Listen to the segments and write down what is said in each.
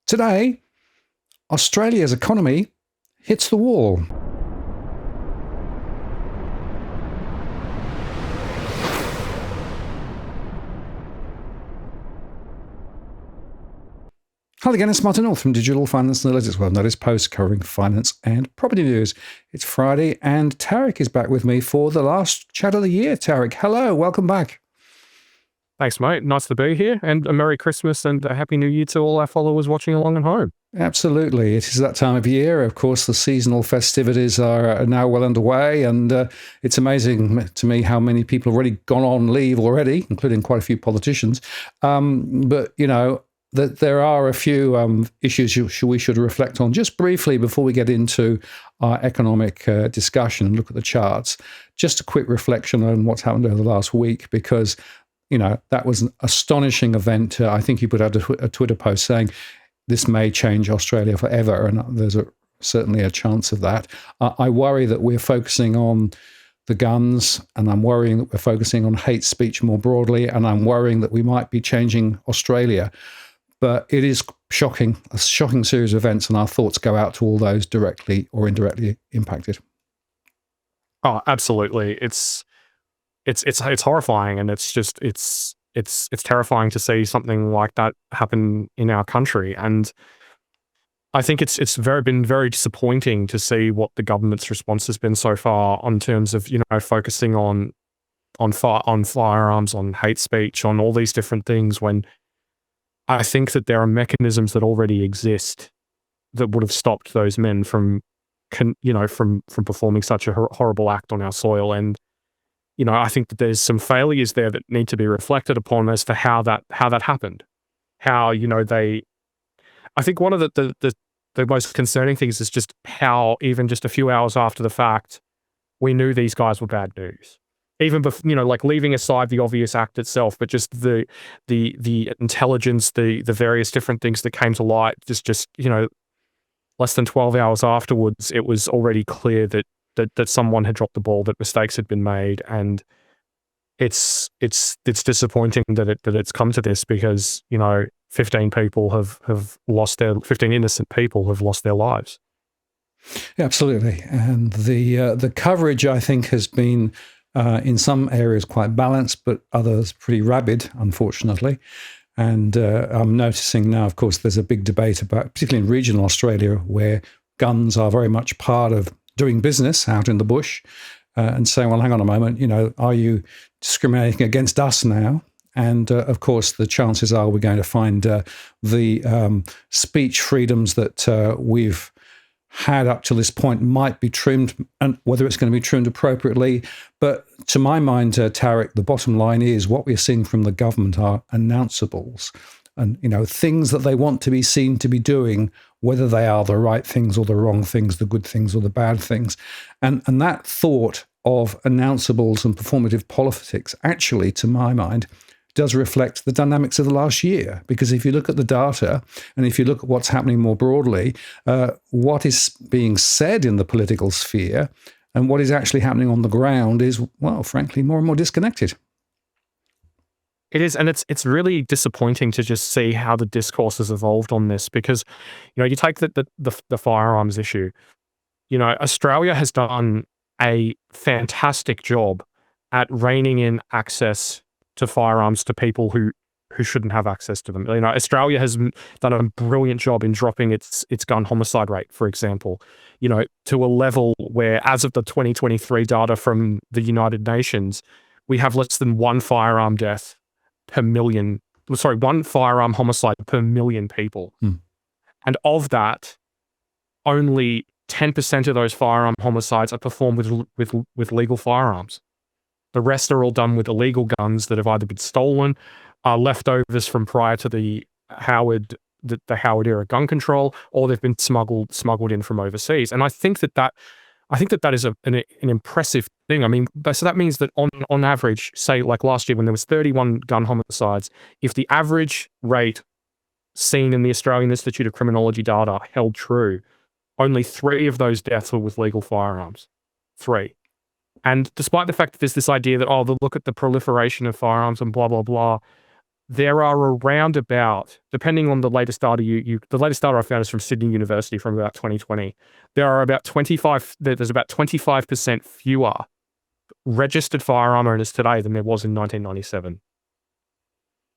Today, Australia's economy hits the wall. Hi again, it's Martin North from Digital Finance Analytics. Well, notice post covering finance and property news. It's Friday and Tarek is back with me for the last chat of the year. Tarek, hello, welcome back. Thanks, mate. Nice to be here, and a Merry Christmas and a Happy New Year to all our followers watching along at home. Absolutely. It is that time of year. Of course, the seasonal festivities are now well underway, and it's amazing to me how many people have already gone on leave already, including quite a few politicians. But, you know, that there are a few issues we should reflect on just briefly before we get into our economic discussion and look at the charts. Just a quick reflection on what's happened over the last week, because you know, that was an astonishing event. I think you put out a Twitter post saying this may change Australia forever, and there's certainly a chance of that. I worry that we're focusing on the guns, and I'm worrying that we're focusing on hate speech more broadly, and I'm worrying that we might be changing Australia. But it is shocking, a shocking series of events, and our thoughts go out to all those directly or indirectly impacted. Oh, absolutely. It's horrifying, and it's terrifying to see something like that happen in our country. And I think it's been very disappointing to see what the government's response has been so far on terms of, you know, focusing on firearms, on hate speech, on all these different things, when I think that there are mechanisms that already exist that would have stopped those men from performing such a horrible act on our soil. And you know, I think that there's some failures there that need to be reflected upon as for how that happened. How, you know, I think one of the most concerning things is just how even just a few hours after the fact, we knew these guys were bad news. Even before, you know, like leaving aside the obvious act itself, but just the intelligence, the various different things that came to light, just you know, less than 12 hours afterwards, it was already clear that someone had dropped the ball, that mistakes had been made, and it's disappointing that it's come to this, because you know 15 innocent people have lost their lives. Yeah, absolutely, and the coverage I think has been in some areas quite balanced, but others pretty rabid, unfortunately. And I'm noticing now, of course, there's a big debate about, particularly in regional Australia, where guns are very much part of doing business out in the bush, and saying, well, hang on a moment, you know, are you discriminating against us now? And of course, the chances are we're going to find the speech freedoms that we've had up to this point might be trimmed, and whether it's going to be trimmed appropriately. But to my mind, Tarek, the bottom line is what we're seeing from the government are announceables, and you know, things that they want to be seen to be doing, whether they are the right things or the wrong things, the good things or the bad things. And that thought of announceables and performative politics actually, to my mind, does reflect the dynamics of the last year. Because if you look at the data, and if you look at what's happening more broadly, what is being said in the political sphere and what is actually happening on the ground is, well, frankly, more and more disconnected. It is, and it's really disappointing to just see how the discourse has evolved on this, because, you know, you take the firearms issue. You know, Australia has done a fantastic job at reining in access to firearms to people who shouldn't have access to them. You know, Australia has done a brilliant job in dropping its gun homicide rate, for example, you know, to a level where, as of the 2023 data from the United Nations, we have less than one firearm homicide per million people. And of that, only 10% of those firearm homicides are performed with legal firearms. The rest are all done with illegal guns that have either been stolen, are leftovers from prior to the Howard era gun control, or they've been smuggled in from overseas. And I think that is an impressive thing. I mean, so that means that on average, say like last year when there was 31 gun homicides, if the average rate seen in the Australian Institute of Criminology data held true, only 3 of those deaths were with legal firearms. 3. And despite the fact that there's this idea that, look at the proliferation of firearms and blah, blah, blah, there are around about, depending on the latest data the latest data I found is from Sydney University from about 2020. There's about 25% fewer registered firearm owners today than there was in 1997.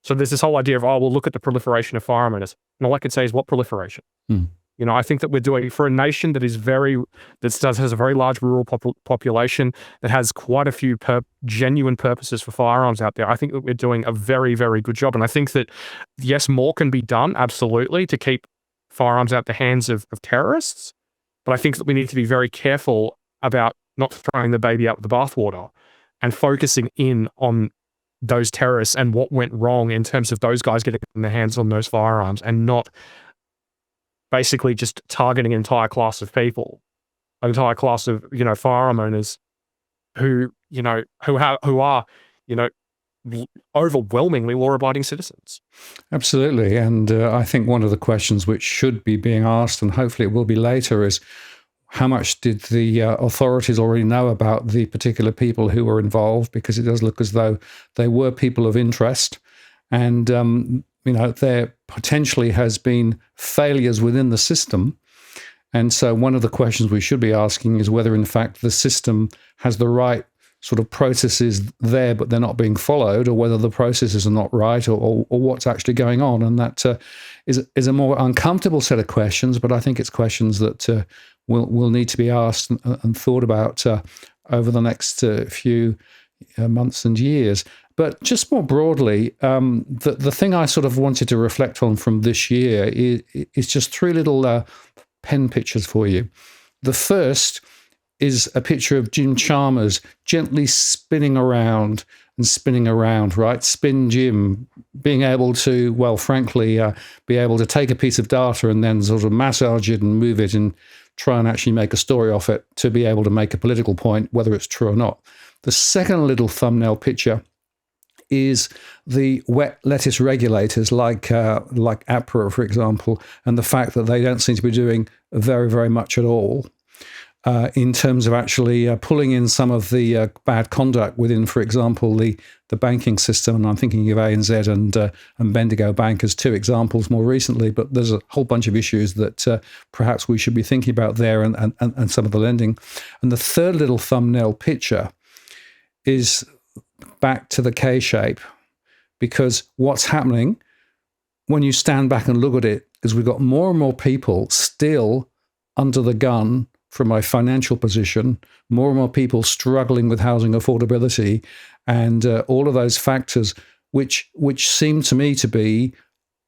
So there's this whole idea of, we'll look at the proliferation of firearm owners. And all I could say is, what proliferation? I think that we're doing, for a nation that has a very large rural population, that has quite a few genuine purposes for firearms out there, I think that we're doing a very, very good job. And I think that, yes, more can be done, absolutely, to keep firearms out the hands of terrorists. But I think that we need to be very careful about not throwing the baby out with the bathwater and focusing in on those terrorists and what went wrong in terms of those guys getting their hands on those firearms, and not basically just targeting an entire class of people, an entire class of, firearm owners who are overwhelmingly law-abiding citizens. Absolutely. And I think one of the questions which should be being asked, and hopefully it will be later, is how much did the authorities already know about the particular people who were involved? Because it does look as though they were people of interest. And there potentially has been failures within the system. And so one of the questions we should be asking is whether, in fact, the system has the right sort of processes there, but they're not being followed, or whether the processes are not right, or what's actually going on. And that is a more uncomfortable set of questions, but I think it's questions that will need to be asked and thought about over the next few months and years. But just more broadly, the thing I sort of wanted to reflect on from this year is just three little pen pictures for you. The first is a picture of Jim Chalmers gently spinning around, right? Spin Jim, being able to, well, frankly, be able to take a piece of data and then sort of massage it and move it and try and actually make a story off it to be able to make a political point, whether it's true or not. The second little thumbnail picture is the wet lettuce regulators like APRA, for example, and the fact that they don't seem to be doing very, very much at all in terms of actually pulling in some of the bad conduct within, for example, the banking system. And I'm thinking of ANZ and Bendigo Bank as two examples more recently, but there's a whole bunch of issues that perhaps we should be thinking about there, and some of the lending. And the third little thumbnail picture is back to the K-shape, because what's happening when you stand back and look at it is we've got more and more people still under the gun from a financial position, more and more people struggling with housing affordability, and all of those factors which seem to me to be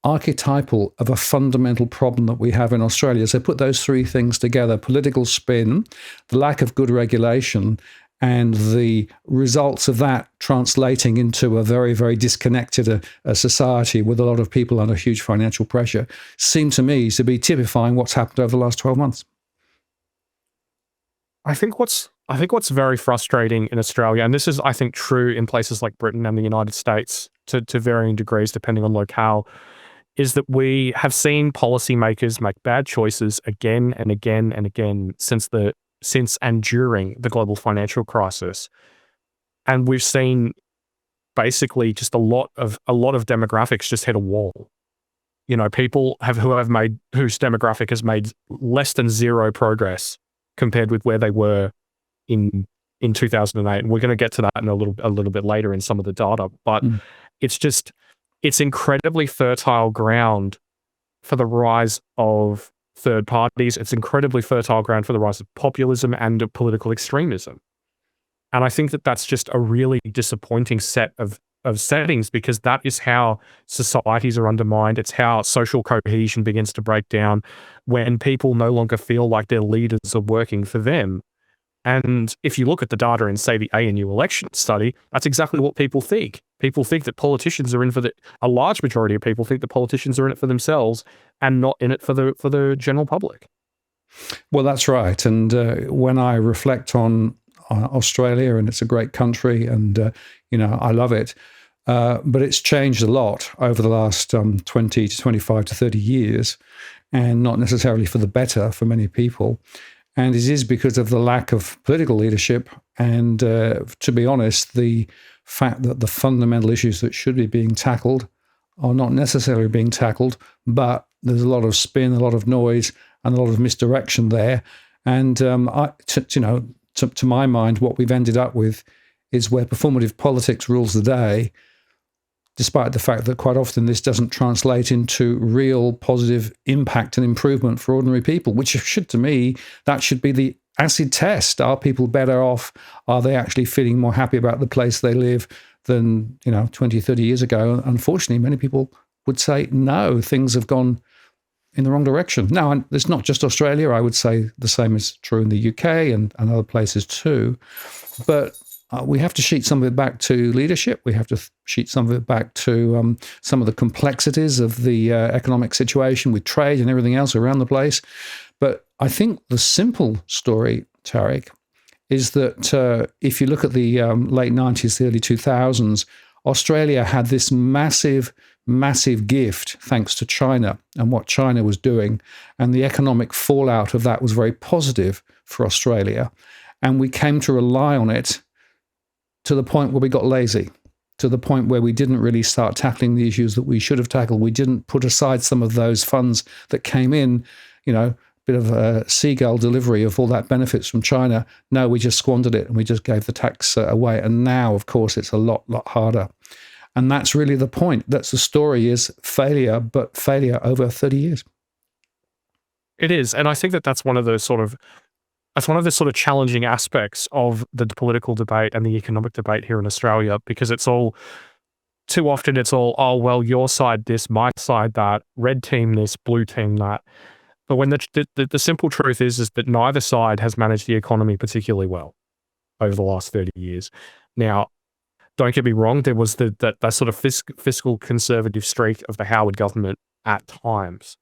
archetypal of a fundamental problem that we have in Australia. So put those three things together: political spin, the lack of good regulation, and the results of that translating into a very, very disconnected society with a lot of people under huge financial pressure, seem to me to be typifying what's happened over the last 12 months. I think what's very frustrating in Australia, and this is, I think, true in places like Britain and the United States to varying degrees depending on locale, is that we have seen policymakers make bad choices again and again and again since and during the global financial crisis. And we've seen basically just a lot of demographics just hit a wall. People whose demographic has made less than zero progress compared with where they were in 2008. And we're going to get to that in a little bit later in some of the data. But it's incredibly fertile ground for the rise of third parties. It's incredibly fertile ground for the rise of populism and of political extremism. And I think that that's just a really disappointing set of settings, because that is how societies are undermined. It's how social cohesion begins to break down when people no longer feel like their leaders are working for them. And if you look at the data in, say, the ANU election study, that's exactly what people think. People think that politicians are a large majority of people think that politicians are in it for themselves and not in it for the general public. Well, that's right. And when I reflect on Australia, and it's a great country, and I love it, but it's changed a lot over the last 20 to 25 to 30 years, and not necessarily for the better for many people. And it is because of the lack of political leadership and, to be honest, the fact that the fundamental issues that should be being tackled are not necessarily being tackled, but there's a lot of spin, a lot of noise, and a lot of misdirection there. And to my mind, what we've ended up with is where performative politics rules the day, despite the fact that quite often this doesn't translate into real positive impact and improvement for ordinary people, which should, to me, that should be the acid test. Are people better off? Are they actually feeling more happy about the place they live than 20, 30 years ago? Unfortunately, many people would say, no, things have gone in the wrong direction. Now, and it's not just Australia. I would say the same is true in the UK and other places too. But we have to sheet some of it back to leadership. We have to sheet some of it back to some of the complexities of the economic situation with trade and everything else around the place. But I think the simple story, Tarek, is that if you look at the late 90s, the early 2000s, Australia had this massive gift thanks to China and what China was doing. And the economic fallout of that was very positive for Australia. And we came to rely on it to the point where we got lazy, to the point where we didn't really start tackling the issues that we should have tackled. We didn't put aside some of those funds that came in, bit of a seagull delivery of all that benefits from China. No, we just squandered it and we just gave the tax away. And now, of course, it's a lot harder. And that's really the point. That's the story, is failure, but failure over 30 years. It is. And I think that's one of the sort of challenging aspects of the political debate and the economic debate here in Australia, because too often it's all, oh, well, your side this, my side that, red team this, blue team that. But when the simple truth is that neither side has managed the economy particularly well over the last 30 years. Now, don't get me wrong, there was that sort of fiscal conservative streak of the Howard government at times.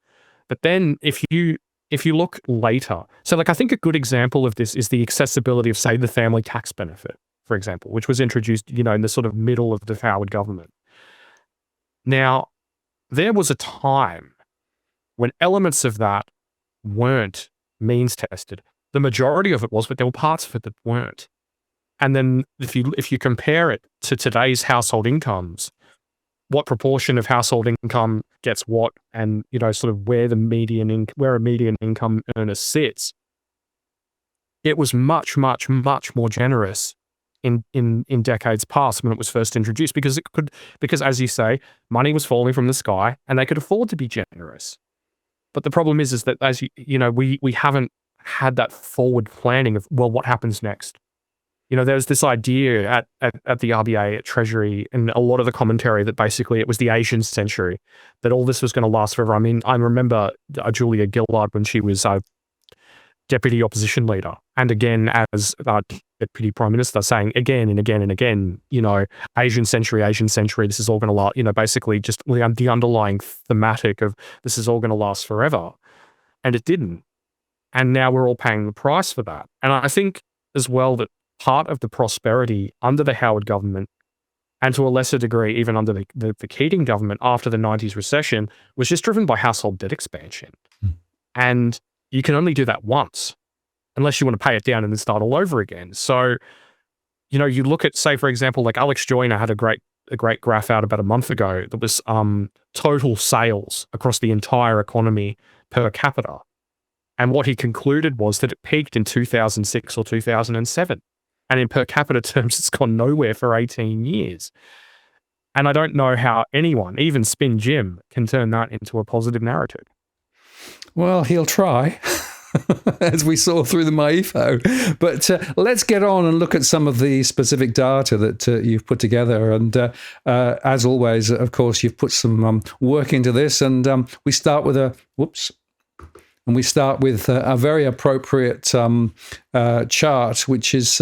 But then if you look later, so I think a good example of this is the accessibility of, say, the family tax benefit, for example, which was introduced, in the sort of middle of the Howard government. Now, there was a time when elements of that weren't means tested. The majority of it was, but there were parts of it that weren't. And then if you compare it to today's household incomes, what proportion of household income gets what, and sort of where a median income earner sits, it was much more generous in decades past when it was first introduced, because as you say, money was falling from the sky and they could afford to be generous. But the problem is that, as we haven't had that forward planning of, well, what happens next? There's this idea at the RBA, at Treasury, and a lot of the commentary that basically it was the Asian century, that all this was going to last forever. I mean, I remember Julia Gillard when she was deputy opposition leader, and again as deputy prime minister, saying again and again and again, Asian century, this is all going to last, basically just the underlying thematic of this is all going to last forever. And it didn't. And now we're all paying the price for that. And I think as well that part of the prosperity under the Howard government, and to a lesser degree even under the Keating government after the 90s recession, was just driven by household debt expansion. And you can only do that once, unless you want to pay it down and then start all over again. So, you look at, say, for example, like Alex Joyner had a great graph out about a month ago that was total sales across the entire economy per capita. And what he concluded was that it peaked in 2006 or 2007. And in per capita terms, it's gone nowhere for 18 years. And I don't know how anyone, even Spin Jim, can turn that into a positive narrative. Well, he'll try, as we saw through the MyEFO. But let's get on and look at some of the specific data that you've put together. And as always, of course, you've put some work into this. And we start with a very appropriate chart, which is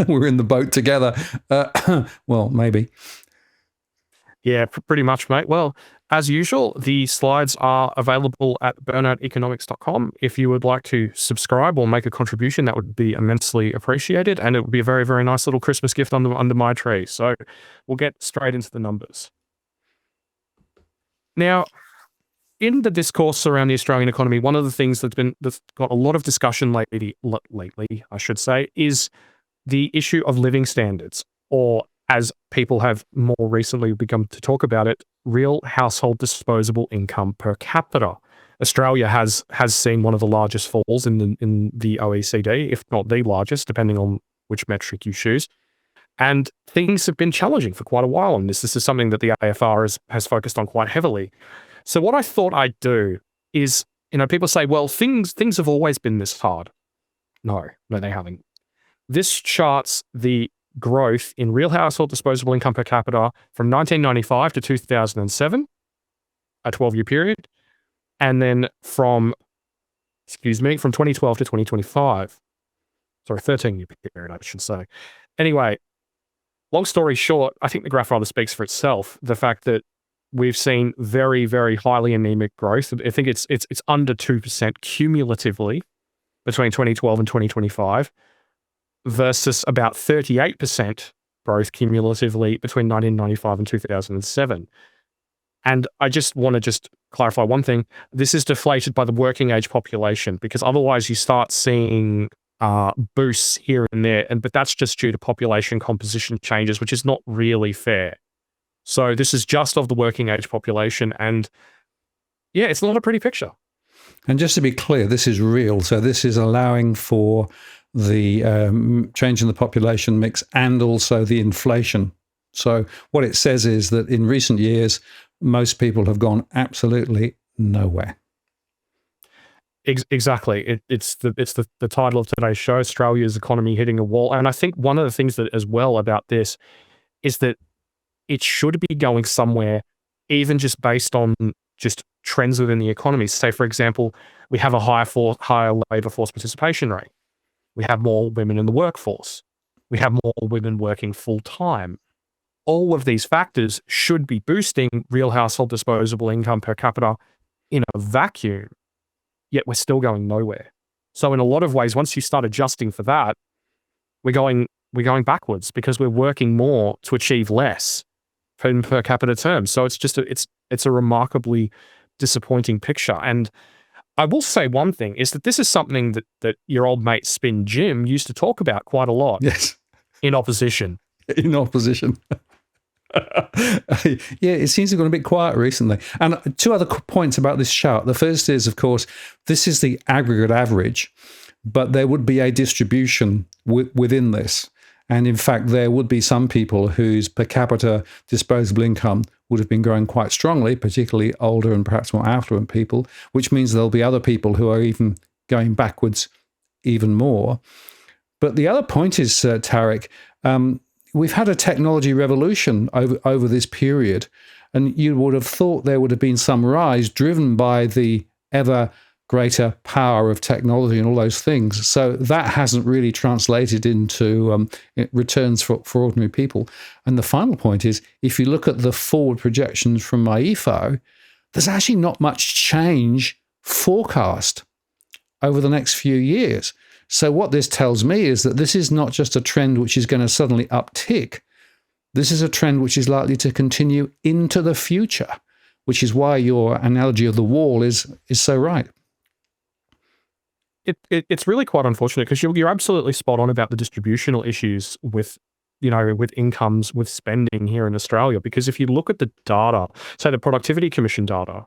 we're in the boat together. Well, maybe. Yeah, pretty much, mate. Well, as usual, the slides are available at burnouteconomics.com. If you would like to subscribe or make a contribution, that would be immensely appreciated, and it would be a very, very nice little Christmas gift under my tree. So we'll get straight into the numbers. Now, in the discourse around the Australian economy, one of the things that's got a lot of discussion lately, I should say, is the issue of living standards, or as people have more recently begun to talk about it, real household disposable income per capita. Australia has seen one of the largest falls in the OECD, if not the largest, depending on which metric you choose. And things have been challenging for quite a while on this. This is something that the AFR has focused on quite heavily. So what I thought I'd do is, people say, well, things have always been this hard. No, they haven't. This charts the growth in real household disposable income per capita from 1995 to 2007, a 12-year period, and then from 2012 to 2025. Sorry, 13-year period, I should say. Anyway, long story short, I think the graph rather speaks for itself. The fact that we've seen very, very highly anemic growth. I think it's under 2% cumulatively between 2012 and 2025 versus about 38% growth cumulatively between 1995 and 2007. And I just want to clarify one thing. This is deflated by the working age population, because otherwise you start seeing boosts here and there, but that's just due to population composition changes, which is not really fair. So this is just of the working age population, and yeah, it's not a pretty picture. And just to be clear, this is real. So this is allowing for the change in the population mix and also the inflation. So what it says is that in recent years, most people have gone absolutely nowhere. Exactly. It's the title of today's show, Australia's Economy Hitting a Wall. And I think one of the things that as well about this is that it should be going somewhere, even just based on just trends within the economy. Say, for example, we have a higher labor force participation rate. We have more women in the workforce. We have more women working full time. All of these factors should be boosting real household disposable income per capita in a vacuum, yet we're still going nowhere. So in a lot of ways, once you start adjusting for that, we're going backwards, because we're working more to achieve less in per capita terms. So it's just it's a remarkably disappointing picture. And I will say one thing is that this is something that your old mate Spin Jim used to talk about quite a lot. Yes. In opposition. In opposition. Yeah, it seems to have gone a bit quiet recently. And two other points about this chart. The first is, of course, this is the aggregate average, but there would be a distribution within this. And in fact, there would be some people whose per capita disposable income would have been growing quite strongly, particularly older and perhaps more affluent people, which means there'll be other people who are even going backwards even more. But the other point is, Tarek, we've had a technology revolution over this period, and you would have thought there would have been some rise driven by the ever greater power of technology and all those things. So that hasn't really translated into returns for ordinary people. And the final point is, if you look at the forward projections from MyEFO, there's actually not much change forecast over the next few years. So what this tells me is that this is not just a trend which is going to suddenly uptick. This is a trend which is likely to continue into the future, which is why your analogy of the wall is so right. It's really quite unfortunate, because you're absolutely spot on about the distributional issues with incomes, with spending here in Australia. Because if you look at the data, say the Productivity Commission data,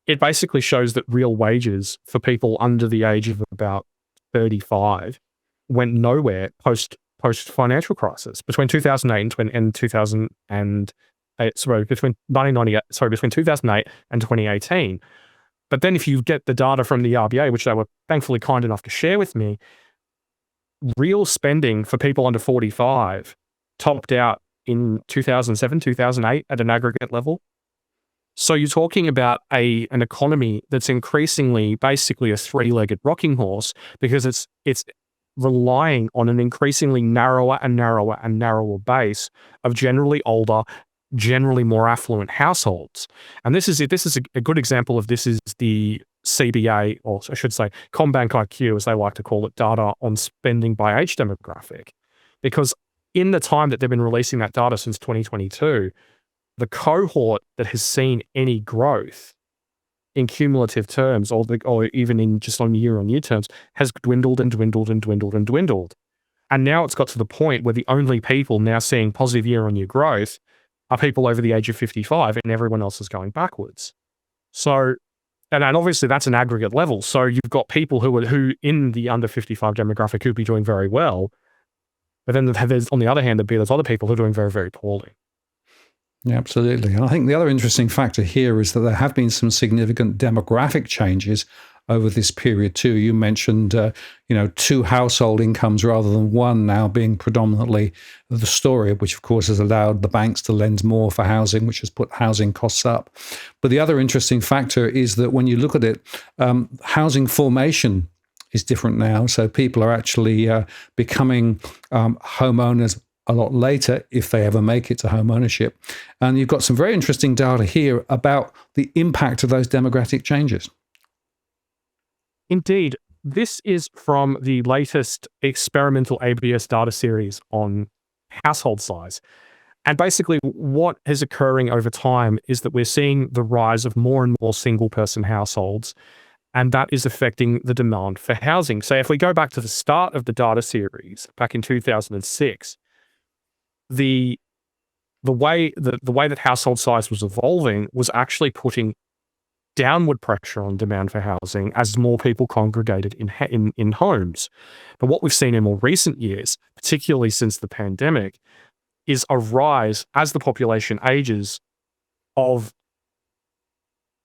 it basically shows that real wages for people under the age of about 35 went nowhere post financial crisis between 2008 and 2008. Between 2008 and 2018. But then if you get the data from the RBA, which they were thankfully kind enough to share with me, real spending for people under 45 topped out in 2007, 2008 at an aggregate level. So you're talking about an economy that's increasingly basically a three-legged rocking horse, because it's relying on an increasingly narrower and narrower and narrower base of generally older, generally more affluent households. And this is a good example of this is the CBA, or I should say CommBank IQ, as they like to call it, data on spending by age demographic. Because in the time that they've been releasing that data since 2022, the cohort that has seen any growth in cumulative terms, or even in just on year-on-year terms, has dwindled and dwindled and dwindled and dwindled. And now it's got to the point where the only people now seeing positive year-on-year growth are people over the age of 55, and everyone else is going backwards. So, and obviously that's an aggregate level. So you've got people who in the under 55 demographic could be doing very well, but then there's, on the other hand, there's other people who are doing very, very poorly. Yeah, absolutely. And I think the other interesting factor here is that there have been some significant demographic changes over this period too. You mentioned, two household incomes rather than one now being predominantly the story, which of course has allowed the banks to lend more for housing, which has put housing costs up. But the other interesting factor is that when you look at it, housing formation is different now. So people are actually becoming homeowners a lot later, if they ever make it to home ownership. And you've got some very interesting data here about the impact of those demographic changes. Indeed. This is from the latest experimental ABS data series on household size. And basically what is occurring over time is that we're seeing the rise of more and more single-person households, and that is affecting the demand for housing. So if we go back to the start of the data series, back in 2006, the way that household size was evolving was actually putting downward pressure on demand for housing as more people congregated in homes. But what we've seen in more recent years, particularly since the pandemic, is a rise as the population ages of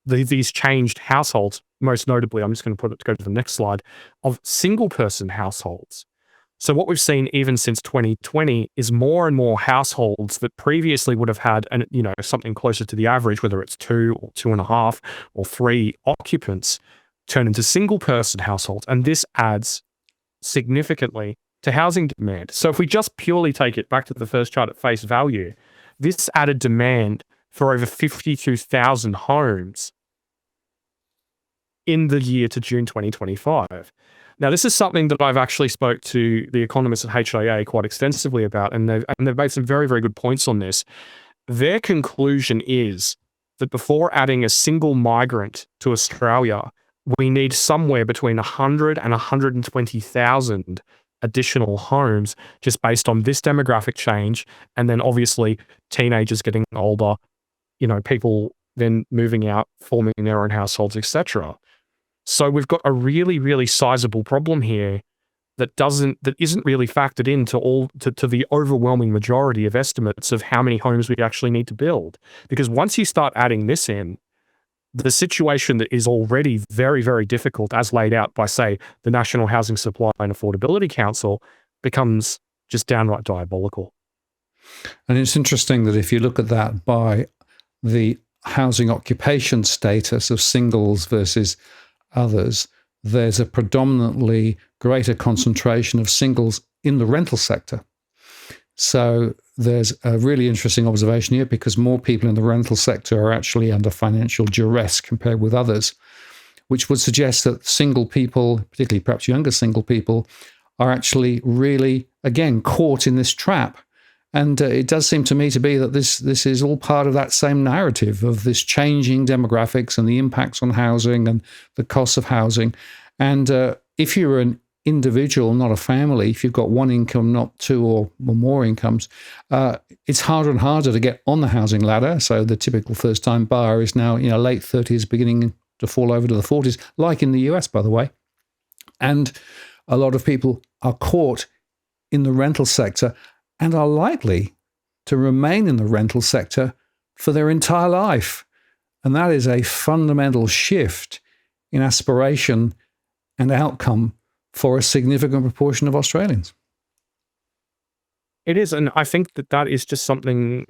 these changed households. Most notably, I'm just going to go to the next slide, of single-person households. So what we've seen even since 2020 is more and more households that previously would have had something closer to the average, whether it's 2 or 2.5 or 3 occupants, turn into single-person households. And this adds significantly to housing demand. So if we just purely take it back to the first chart at face value, this added demand for over 52,000 homes in the year to June 2025. Now, this is something that I've actually spoke to the economists at HIA quite extensively about, and they've made some very, very good points on this. Their conclusion is that before adding a single migrant to Australia, we need somewhere between 100 and 120,000 additional homes just based on this demographic change, and then obviously teenagers getting older, people then moving out, forming their own households, etc. So we've got a really, really sizable problem here that isn't really factored into to the overwhelming majority of estimates of how many homes we actually need to build. Because once you start adding this in, the situation that is already very, very difficult, as laid out by, say, the National Housing Supply and Affordability Council, becomes just downright diabolical. And it's interesting that if you look at that by the housing occupation status of singles versus others, there's a predominantly greater concentration of singles in the rental sector. So there's a really interesting observation here, because more people in the rental sector are actually under financial duress compared with others, which would suggest that single people, particularly perhaps younger single people, are actually really, again, caught in this trap. And it does seem to me to be that this is all part of that same narrative of this changing demographics and the impacts on housing and the costs of housing. And if you're an individual, not a family, if you've got one income, not 2 or more incomes, it's harder and harder to get on the housing ladder. So the typical first-time buyer is now, late 30s, beginning to fall over to the 40s, like in the US, by the way. And a lot of people are caught in the rental sector and are likely to remain in the rental sector for their entire life. And that is a fundamental shift in aspiration and outcome for a significant proportion of Australians. It is, and I think that is just something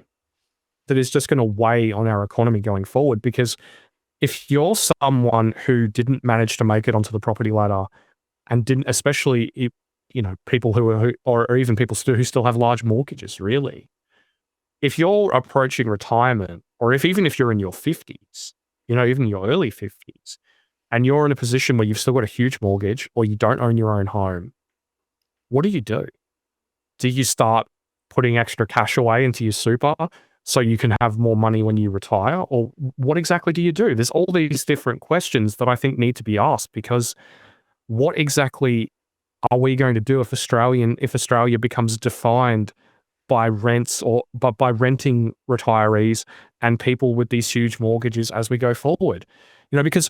that is just going to weigh on our economy going forward, because if you're someone who didn't manage to make it onto the property ladder and didn't, especially people or even people who still have large mortgages, really. If you're approaching retirement, or even if you're in your 50s, even your early 50s, and you're in a position where you've still got a huge mortgage or you don't own your own home, what do you do? Do you start putting extra cash away into your super so you can have more money when you retire? Or what exactly do you do? There's all these different questions that I think need to be asked, because what exactly are we going to do if Australia becomes defined by rents or by renting retirees and people with these huge mortgages as we go forward? Because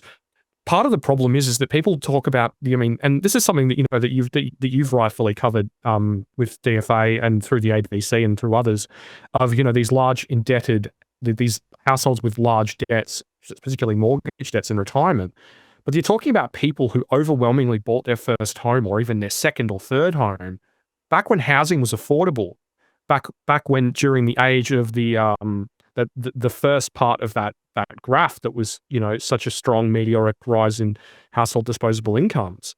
part of the problem is that people talk about and this is something that you've rightfully covered with DFA and through the ABC and through others of these large indebted these households with large debts, particularly mortgage debts in retirement. But you're talking about people who overwhelmingly bought their first home or even their second or third home back when housing was affordable, back when during the age of the first part of that graph that was such a strong meteoric rise in household disposable incomes.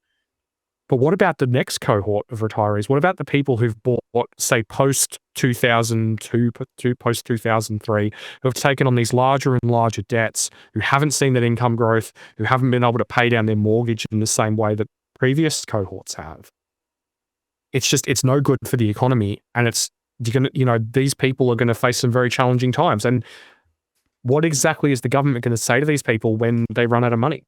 But what about the next cohort of retirees? What about the people who've bought, say, post 2002, post 2003, who have taken on these larger and larger debts, who haven't seen that income growth, who haven't been able to pay down their mortgage in the same way that previous cohorts have? It's no good for the economy, and these people are going to face some very challenging times. And what exactly is the government going to say to these people when they run out of money?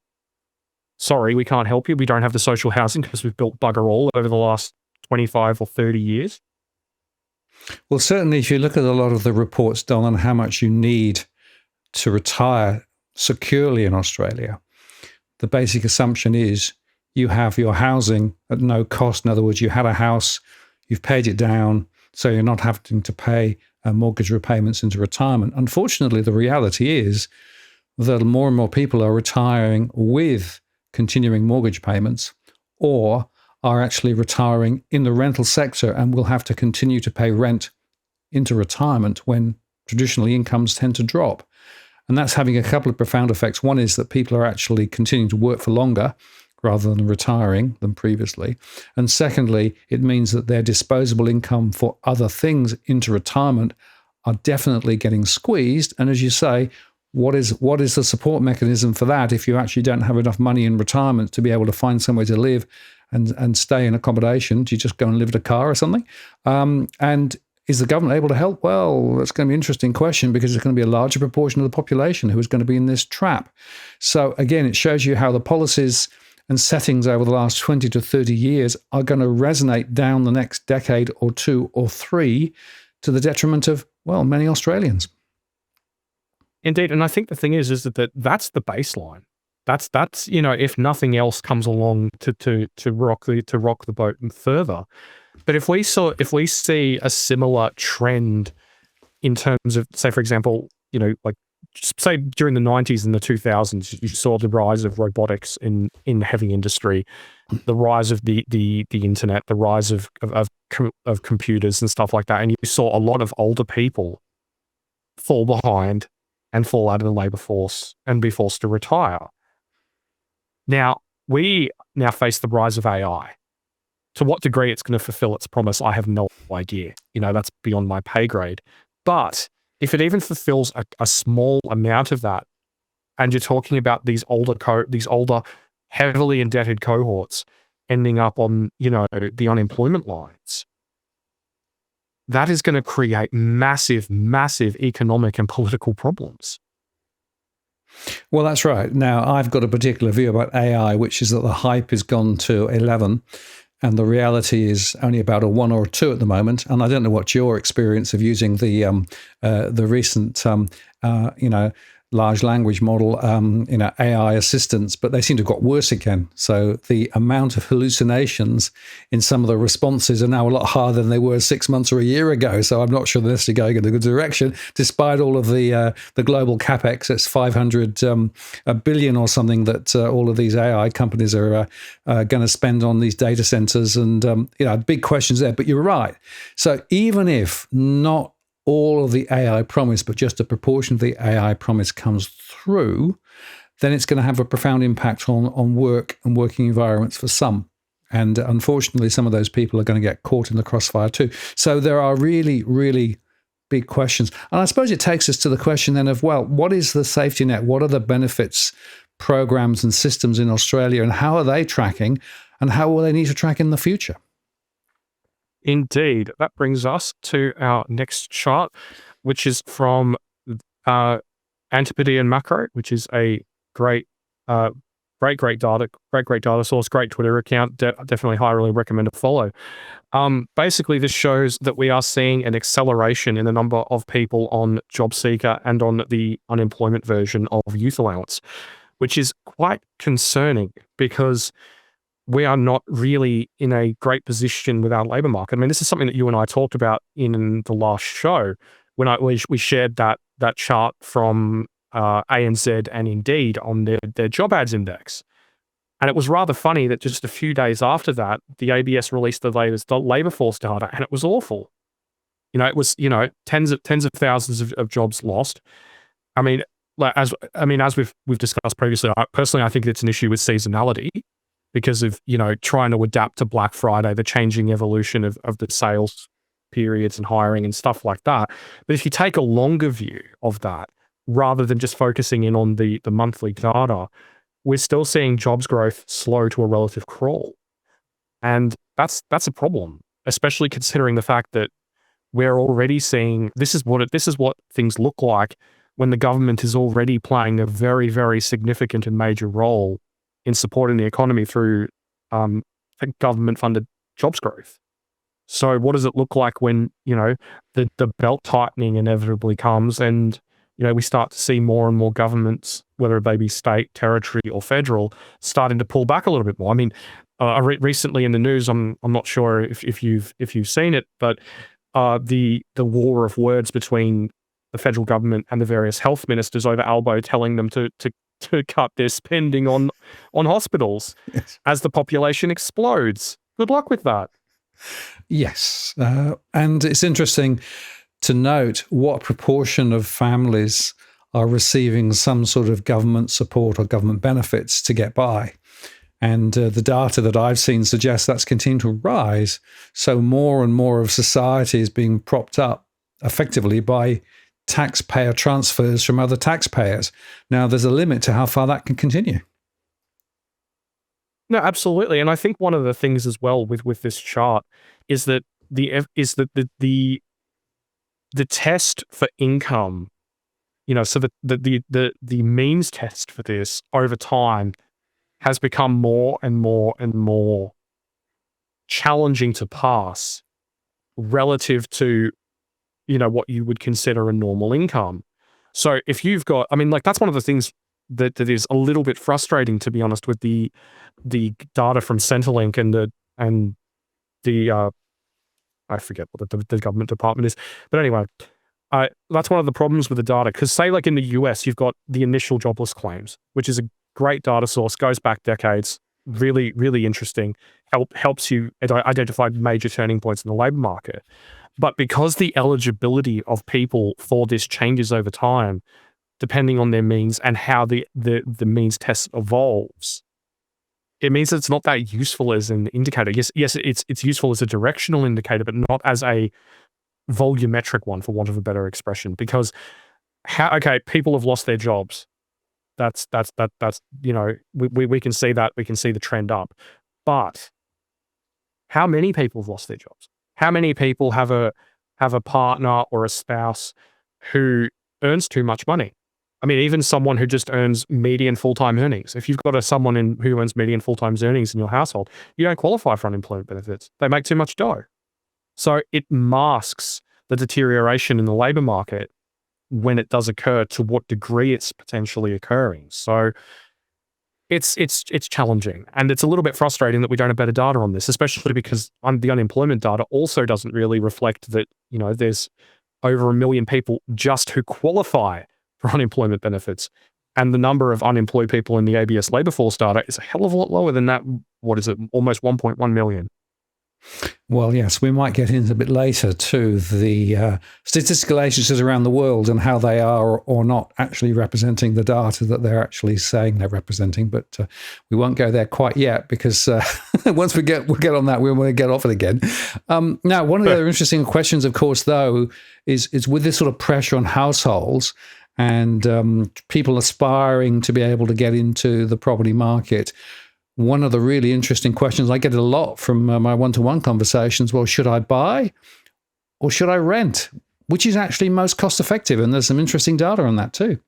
Sorry, we can't help you. We don't have the social housing because we've built bugger all over the last 25 or 30 years. Well, certainly if you look at a lot of the reports done on how much you need to retire securely in Australia, the basic assumption is you have your housing at no cost. In other words, you had a house, you've paid it down, so you're not having to pay mortgage repayments into retirement. Unfortunately, the reality is that more and more people are retiring with continuing mortgage payments or are actually retiring in the rental sector and will have to continue to pay rent into retirement when traditionally incomes tend to drop. And that's having a couple of profound effects. One is that people are actually continuing to work for longer rather than retiring than previously. And secondly, it means that their disposable income for other things into retirement are definitely getting squeezed. And as you say, what is the support mechanism for that if you actually don't have enough money in retirement to be able to find somewhere to live and stay in accommodation? Do you just go and live in a car or something? And is the government able to help? Well, that's going to be an interesting question because there's going to be a larger proportion of the population who is going to be in this trap. So again, it shows you how the policies and settings over the last 20 to 30 years are going to resonate down the next decade or two or three to the detriment of, well, many Australians. Indeed, and I think the thing is that that's the baseline. That's if nothing else comes along to rock the boat further. But if we see a similar trend in terms of, say, for example, like say during the 90s and the 2000s, you saw the rise of robotics in heavy industry, the rise of the internet, the rise of computers and stuff like that, and you saw a lot of older people fall behind and fall out of the labor force and be forced to retire. Now, we face the rise of AI. To what degree it's going to fulfill its promise, I have no idea. That's beyond my pay grade. But if it even fulfills a small amount of that, and you're talking about these older, heavily indebted cohorts ending up on, the unemployment lines, that is going to create massive, massive economic and political problems. Well, that's right. Now, I've got a particular view about AI, which is that the hype has gone to 11 and the reality is only about a 1 or a 2 at the moment. And I don't know what your experience of using the recent, large language model, AI assistants, but they seem to have got worse again. So the amount of hallucinations in some of the responses are now a lot higher than they were 6 months or a year ago. So I'm not sure they're necessarily going in the good direction, despite all of the global capex. It's 500 billion or something that all of these AI companies are going to spend on these data centers, and big questions there. But you're right. So even if not all of the AI promise, but just a proportion of the AI promise comes through, then it's going to have a profound impact on work and working environments for some. And unfortunately, some of those people are going to get caught in the crossfire too. So there are really, really big questions. And I suppose it takes us to the question then of, well, what is the safety net? What are the benefits, programs and systems in Australia, and how are they tracking, and how will they need to track in the future? Indeed. That brings us to our next chart, which is from Antipodean Macro, which is a great great data source, great Twitter account. Definitely highly recommend a follow. Basically, this shows that we are seeing an acceleration in the number of people on job seeker and on the unemployment version of youth allowance, which is quite concerning because we are not really in a great position with our labor market. I mean, this is something that you and I talked about in the last show when we shared that chart from ANZ and Indeed on their job ads index. And it was rather funny that just a few days after that, the ABS released the latest labor force data, and it was awful. It was tens of thousands of jobs lost. I mean, as we've discussed previously, I think it's an issue with seasonality because of trying to adapt to Black Friday, the changing evolution of the sales periods and hiring and stuff like that. But if you take a longer view of that, rather than just focusing in on the monthly data, we're still seeing jobs growth slow to a relative crawl. And that's a problem, especially considering the fact that we're already seeing this is what things look like when the government is already playing a very, very significant and major role in supporting the economy through government-funded jobs growth. So what does it look like when, the belt tightening inevitably comes and we start to see more and more governments, whether they be state, territory, or federal, starting to pull back a little bit more. I mean, recently in the news, I'm not sure if you've seen it, but the war of words between the federal government and the various health ministers over elbow, telling them to cut their spending on hospitals as the population explodes. Good luck with that. Yes, and it's interesting to note what proportion of families are receiving some sort of government support or government benefits to get by. And the data that I've seen suggests that's continuing to rise. So more and more of society is being propped up effectively by taxpayer transfers from other taxpayers. Now, there's a limit to how far that can continue. No, absolutely. And I think one of the things as well with this chart is that the test for income, so the means test for this over time has become more and more and more challenging to pass relative to, what you would consider a normal income. So if you've got, that's one of the things that is a little bit frustrating, to be honest, with the data from Centrelink and the I forget what the government department is. But anyway, that's one of the problems with the data. Because say like in the US, you've got the initial jobless claims, which is a great data source, goes back decades, really, really interesting, helps you identify major turning points in the labor market. But because the eligibility of people for this changes over time, depending on their means and how the means test evolves, it means it's not that useful as an indicator. Yes, it's useful as a directional indicator, but not as a volumetric one, for want of a better expression. Because people have lost their jobs. That's we can see that, we can see the trend up. But how many people have lost their jobs? How many people have a partner or a spouse who earns too much money? I mean, even someone who just earns median full-time earnings. If you've got someone who earns median full-time earnings in your household, you don't qualify for unemployment benefits. They make too much dough. So it masks the deterioration in the labor market when it does occur, to what degree it's potentially occurring. So it's challenging, and it's a little bit frustrating that we don't have better data on this, especially because the unemployment data also doesn't really reflect that, there's over 1 million people just who qualify for unemployment benefits. And the number of unemployed people in the ABS labor force data is a hell of a lot lower than that. What is it? Almost 1.1 million. Well, yes, we might get into a bit later to the statistical agencies around the world and how they are or not actually representing the data that they're actually saying they're representing. But we won't go there quite yet, because once we'll get on that, we want to get off it again. Now, one of the other interesting questions, of course, though, is with this sort of pressure on households and people aspiring to be able to get into the property market. One of the really interesting questions I get a lot from my one-to-one conversations, well, should I buy or should I rent? Which is actually most cost-effective? And there's some interesting data on that too.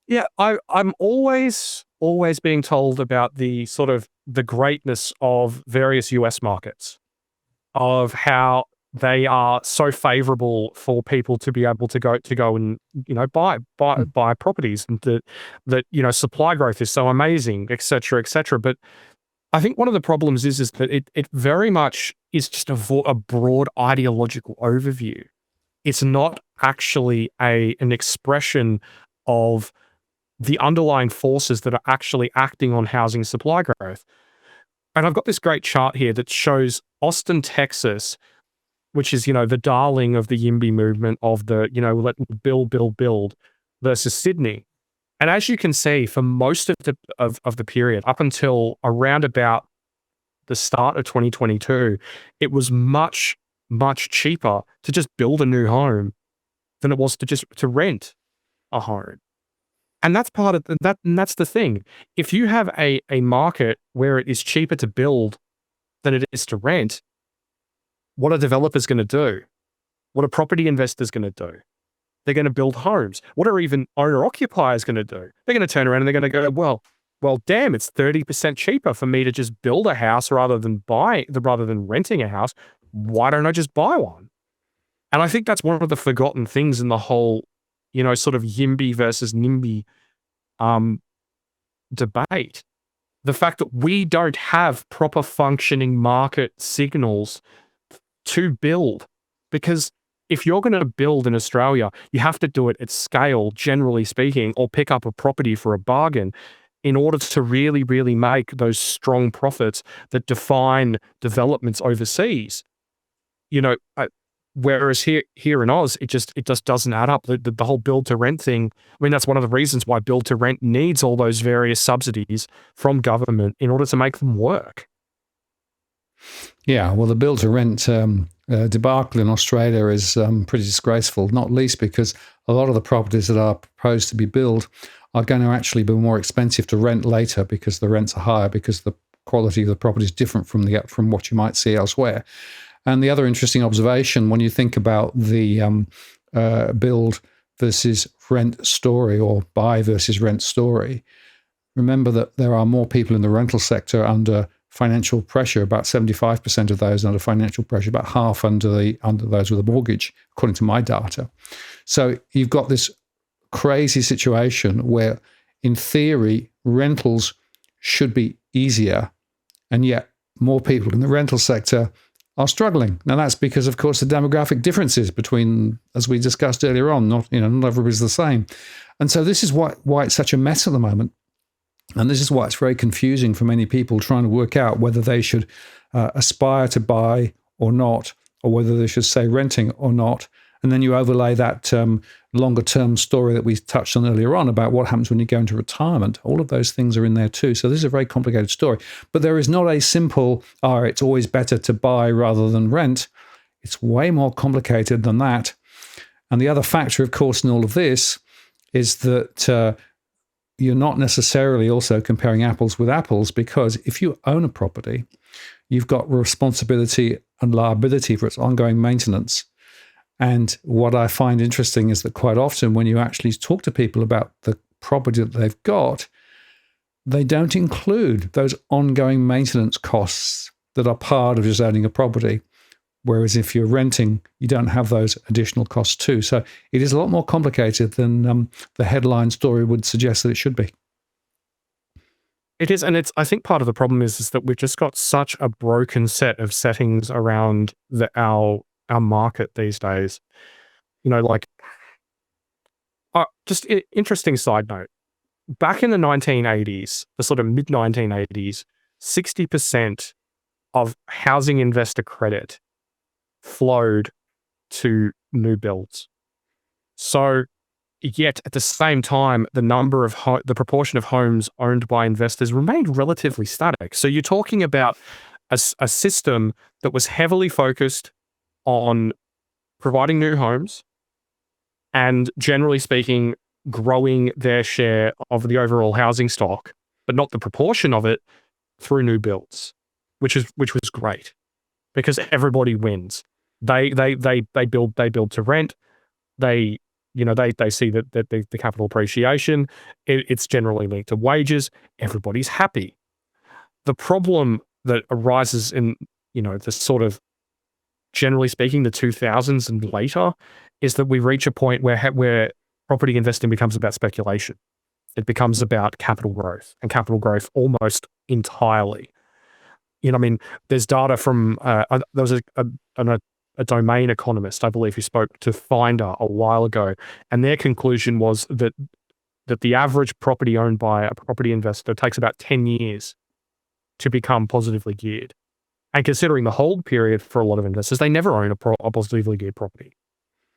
Yeah, I'm always always being told about the sort of the greatness of various US markets, of how they are so favorable for people to be able to go and, buy properties, and that supply growth is so amazing, et cetera, et cetera. But I think one of the problems is that it very much is just a broad ideological overview. It's not actually an expression of the underlying forces that are actually acting on housing supply growth. And I've got this great chart here that shows Austin, Texas, which is, the darling of the YIMBY movement, of the, let build, versus Sydney. And as you can see, for most of the period, up until around about the start of 2022, it was much, much cheaper to just build a new home than it was to rent a home. And that's part of that. And that's the thing. If you have a market where it is cheaper to build than it is to rent, what are developers going to do? What are property investors going to do? They're going to build homes. What are even owner occupiers going to do? They're going to turn around and they're going to go, well, damn, it's 30% cheaper for me to just build a house rather than renting a house. Why don't I just buy one? And I think that's one of the forgotten things in the whole, sort of YIMBY versus NIMBY debate. The fact that we don't have proper functioning market signals to build. Because if you're going to build in Australia, you have to do it at scale, generally speaking, or pick up a property for a bargain in order to really, really make those strong profits that define developments overseas. Whereas here in Oz, it just doesn't add up. The whole build to rent thing. I mean, that's one of the reasons why build to rent needs all those various subsidies from government in order to make them work. Yeah, well, the build to rent debacle in Australia is pretty disgraceful, not least because a lot of the properties that are proposed to be built are going to actually be more expensive to rent later because the rents are higher, because the quality of the property is different from what you might see elsewhere. And the other interesting observation, when you think about the build versus rent story, or buy versus rent story, remember that there are more people in the rental sector under financial pressure, about 75% of those under financial pressure, about half under those with a mortgage, according to my data. So you've got this crazy situation where, in theory, rentals should be easier, and yet more people in the rental sector are struggling. Now, that's because, of course, the demographic differences between, as we discussed earlier on, not everybody's the same. And so this is why it's such a mess at the moment. And this is why it's very confusing for many people trying to work out whether they should aspire to buy or not, or whether they should say renting or not. And then you overlay that longer term story that we touched on earlier on about what happens when you go into retirement. All of those things are in there too. So this is a very complicated story. But there is not a simple, it's always better to buy rather than rent. It's way more complicated than that. And the other factor, of course, in all of this is that you're not necessarily also comparing apples with apples, because if you own a property, you've got responsibility and liability for its ongoing maintenance. And what I find interesting is that quite often when you actually talk to people about the property that they've got, they don't include those ongoing maintenance costs that are part of just owning a property. Whereas if you're renting, you don't have those additional costs too. So it is a lot more complicated than the headline story would suggest that it should be. It is, and I think part of the problem is that we've just got such a broken set of settings around our market these days. Just interesting side note. Back in the 1980s, the sort of mid-1980s, 60% of housing investor credit flowed to new builds. So, yet at the same time, the proportion of homes owned by investors remained relatively static. So you're talking about a system that was heavily focused on providing new homes and, generally speaking, growing their share of the overall housing stock, but not the proportion of it through new builds, which was great because everybody wins. They build to rent. They they see that the capital appreciation, it's generally linked to wages. Everybody's happy. The problem that arises in, the sort of, generally speaking, the 2000s and later, is that we reach a point where property investing becomes about speculation. It becomes about capital growth, and capital growth almost entirely. There's data from there was a domain economist, I believe, who spoke to Finder a while ago, and their conclusion was that the average property owned by a property investor takes about 10 years to become positively geared. And considering the hold period for a lot of investors, they never own a positively geared property.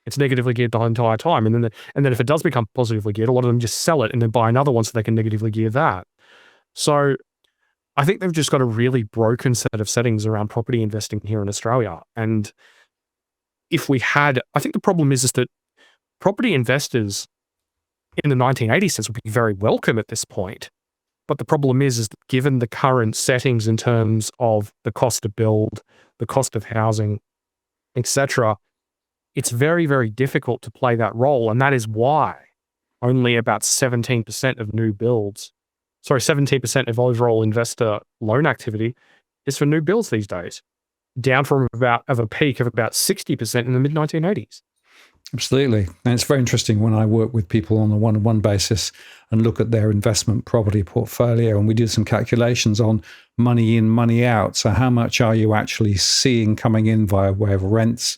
It's negatively geared the entire time. And then if it does become positively geared, a lot of them just sell it and then buy another one so they can negatively gear that. So I think they've just got a really broken set of settings around property investing here in Australia. And I think the problem is that property investors in the 1980s would be very welcome at this point. But the problem is that given the current settings in terms of the cost to build, the cost of housing, etc., it's very, very difficult to play that role. And that is why only about 17% of new builds, 17% of overall investor loan activity is for new builds these days, down from a peak of about 60% in the mid-1980s. Absolutely. And it's very interesting when I work with people on a one-on-one basis and look at their investment property portfolio, and we do some calculations on money in, money out. So how much are you actually seeing coming in via way of rents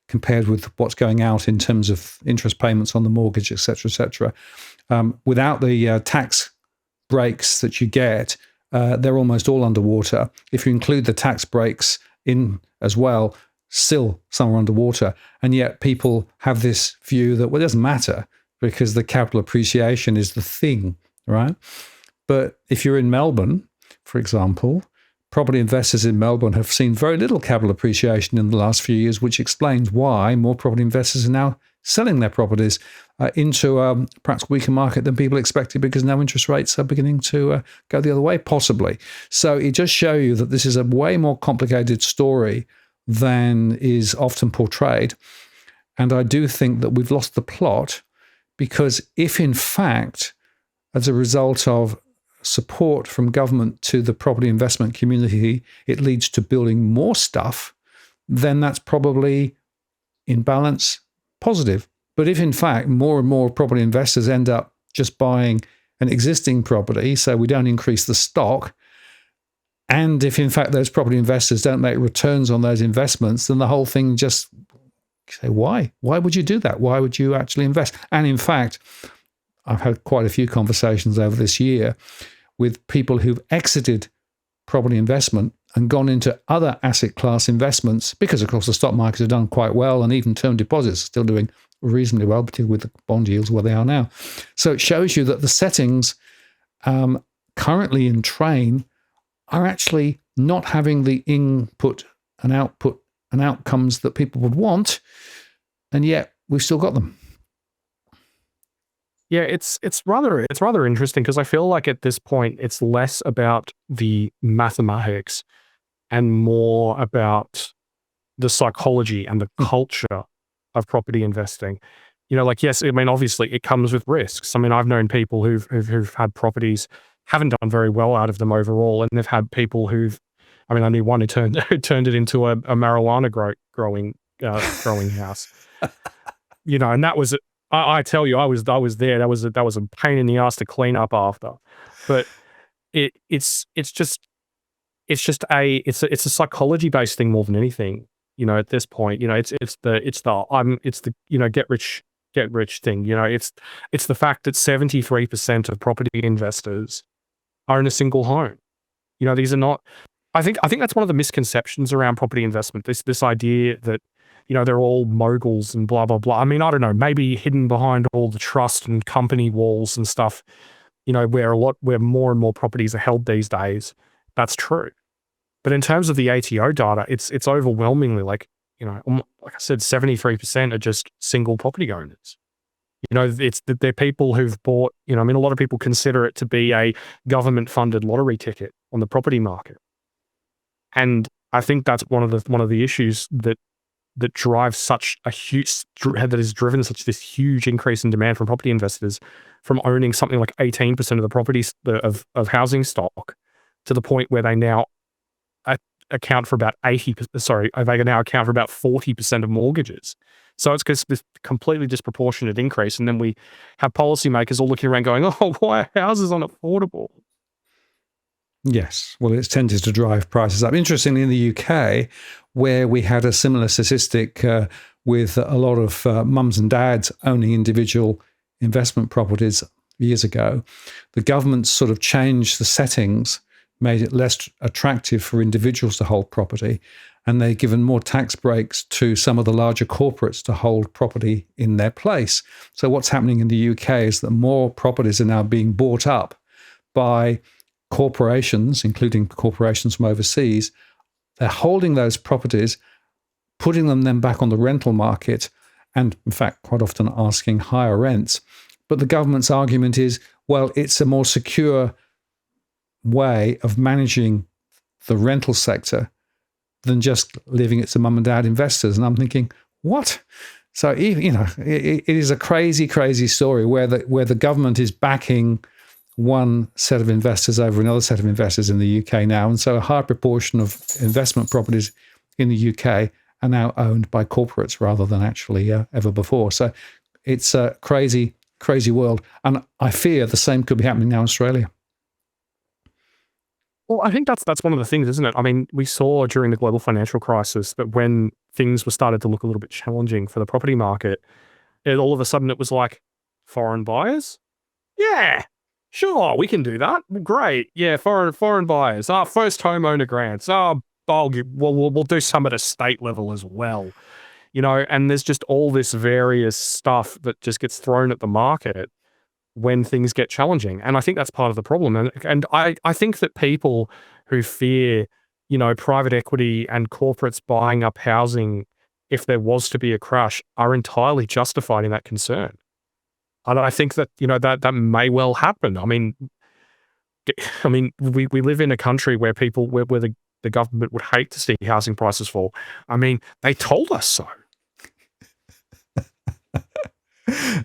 compared with what's going out in terms of interest payments on the mortgage, et cetera, et cetera. Without the tax breaks that you get, they're almost all underwater. If you include the tax breaks in as well, still some are underwater. And yet people have this view that, well, it doesn't matter because the capital appreciation is the thing, right? But if you're in Melbourne, for example, property investors in Melbourne have seen very little capital appreciation in the last few years, which explains why more property investors are now selling their properties into a perhaps weaker market than people expected because now interest rates are beginning to go the other way, possibly. So it does show you that this is a way more complicated story than is often portrayed. And I do think that we've lost the plot because if in fact, as a result of support from government to the property investment community, it leads to building more stuff, then that's probably in balance positive. But if in fact more and more property investors end up just buying an existing property, so we don't increase the stock, and if in fact those property investors don't make returns on those investments, then the whole thing just say, why? Why would you do that? Why would you actually invest? And in fact, I've had quite a few conversations over this year with people who've exited property investment and gone into other asset class investments because, of course, the stock markets have done quite well and even term deposits are still doing reasonably well, particularly with the bond yields where they are now. So it shows you that the settings currently in train are actually not having the input and output and outcomes that people would want, and yet we've still got them. Yeah, it's rather interesting because I feel like at this point it's less about the mathematics and more about the psychology and the culture of property investing. Yes, I mean, obviously it comes with risks. I mean, I've known people who've had properties, haven't done very well out of them overall, and they've had people I knew one who turned it into a marijuana growing house. And that was, I tell you, I was there. That was a pain in the ass to clean up after, but it's a psychology based thing more than anything. At this point, it's the get rich thing. It's the fact that 73% of property investors are in a single home. These are not. I think that's one of the misconceptions around property investment. This idea that they're all moguls and blah blah blah. I mean, I don't know. Maybe hidden behind all the trust and company walls and stuff, where more and more properties are held these days. That's true. But in terms of the ATO data, it's overwhelmingly like I said, 73% are just single property owners. It's that they're people who've bought. A lot of people consider it to be a government-funded lottery ticket on the property market, and I think that's one of the issues that that drives such a huge, that has driven such this huge increase in demand from property investors from owning something like 18% of the properties of housing stock to the point where they now account for about 40% of mortgages. So it's just this completely disproportionate increase. And then we have policymakers all looking around going, oh, why are houses unaffordable? Yes. Well, it's tended to drive prices up. Interestingly, in the UK, where we had a similar statistic with a lot of mums and dads owning individual investment properties years ago, the government sort of changed the settings, made it less attractive for individuals to hold property, and they've given more tax breaks to some of the larger corporates to hold property in their place. So what's happening in the UK is that more properties are now being bought up by corporations, including corporations from overseas. They're holding those properties, putting them then back on the rental market, and in fact, quite often asking higher rents. But the government's argument is, well, it's a more secure way of managing the rental sector than just leaving it to mum and dad investors. And I'm thinking, what? So, it is a crazy, crazy story where the government is backing one set of investors over another set of investors in the UK now. And so a high proportion of investment properties in the UK are now owned by corporates rather than actually ever before. So it's a crazy, crazy world. And I fear the same could be happening now in Australia. Well, I think that's one of the things, isn't it? I mean, we saw during the global financial crisis that when things were started to look a little bit challenging for the property market, all of a sudden it was like, foreign buyers? Yeah, sure, we can do that. Great. Yeah, foreign buyers. First homeowner grants. We'll do some at a state level as well. And there's just all this various stuff that just gets thrown at the market when things get challenging. And I think that's part of the problem. And I think that people who fear, private equity and corporates buying up housing if there was to be a crash are entirely justified in that concern. And I think that, that may well happen. I mean, we live in a country where the government would hate to see housing prices fall. I mean, they told us so.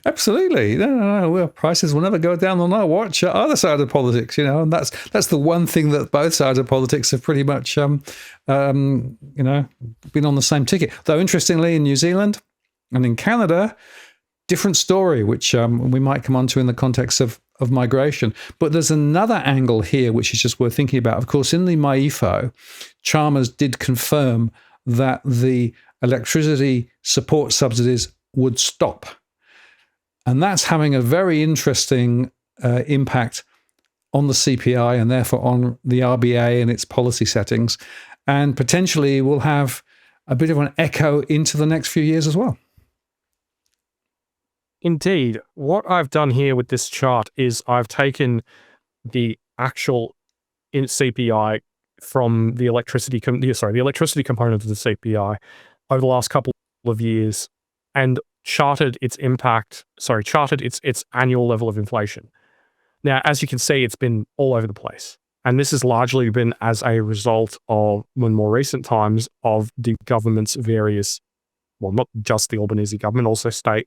Absolutely. No. Well, prices will never go down on our watch at either side of politics, and that's the one thing that both sides of politics have pretty much, been on the same ticket. Though, interestingly, in New Zealand and in Canada, different story, which we might come on to in the context of migration. But there's another angle here, which is just worth thinking about. Of course, in the MyEFO, Chalmers did confirm that the electricity support subsidies would stop. And that's having a very interesting impact on the CPI and therefore on the RBA and its policy settings, and potentially will have a bit of an echo into the next few years as well. Indeed. What I've done here with this chart is I've taken the actual CPI from the electricity component of the CPI over the last couple of years and charted its annual level of inflation. Now, as you can see, it's been all over the place. And this has largely been as a result of, in more recent times, of the government's various, well, not just the Albanese government, also state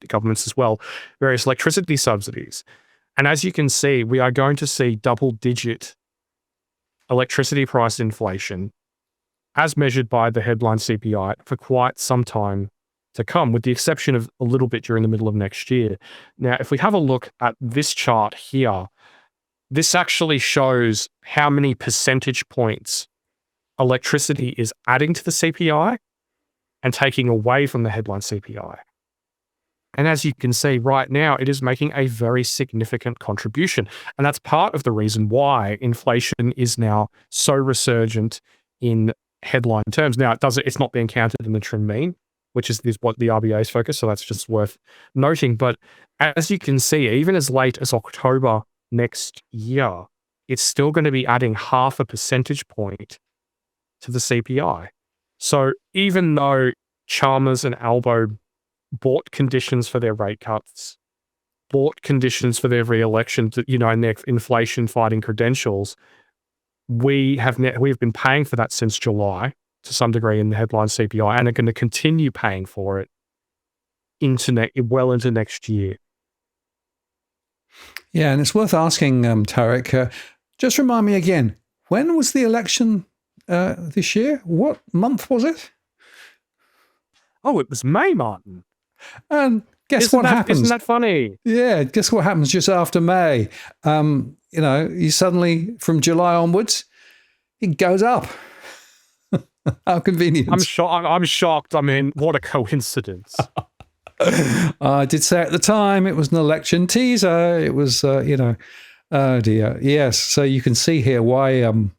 governments as well, various electricity subsidies. And as you can see, we are going to see double-digit electricity price inflation as measured by the headline CPI for quite some time to come, with the exception of a little bit during the middle of next year. Now, if we have a look at this chart here, this actually shows how many percentage points electricity is adding to the CPI and taking away from the headline CPI. And as you can see right now, it is making a very significant contribution. And that's part of the reason why inflation is now so resurgent in headline terms. Now, it's not being counted in the trim mean, which is what the RBA's focus, so that's just worth noting. But as you can see, even as late as October next year, it's still going to be adding 0.5 percentage point to the CPI. So even though Chalmers and Albo bought conditions for their rate cuts, bought conditions for their re-election, and their inflation-fighting credentials, we have been paying for that since July. to some degree in the headline CPI and are going to continue paying for it well into next year. Yeah, and it's worth asking, Tarek, just remind me again, when was the election this year? What month was it? Oh, it was May, Martin. And guess what happens? Isn't that funny? Yeah, guess what happens just after May? You suddenly, from July onwards, it goes up. How convenient. I'm shocked. I mean, what a coincidence. I did say at the time it was an election teaser. It was, oh dear. Yes, so you can see here why the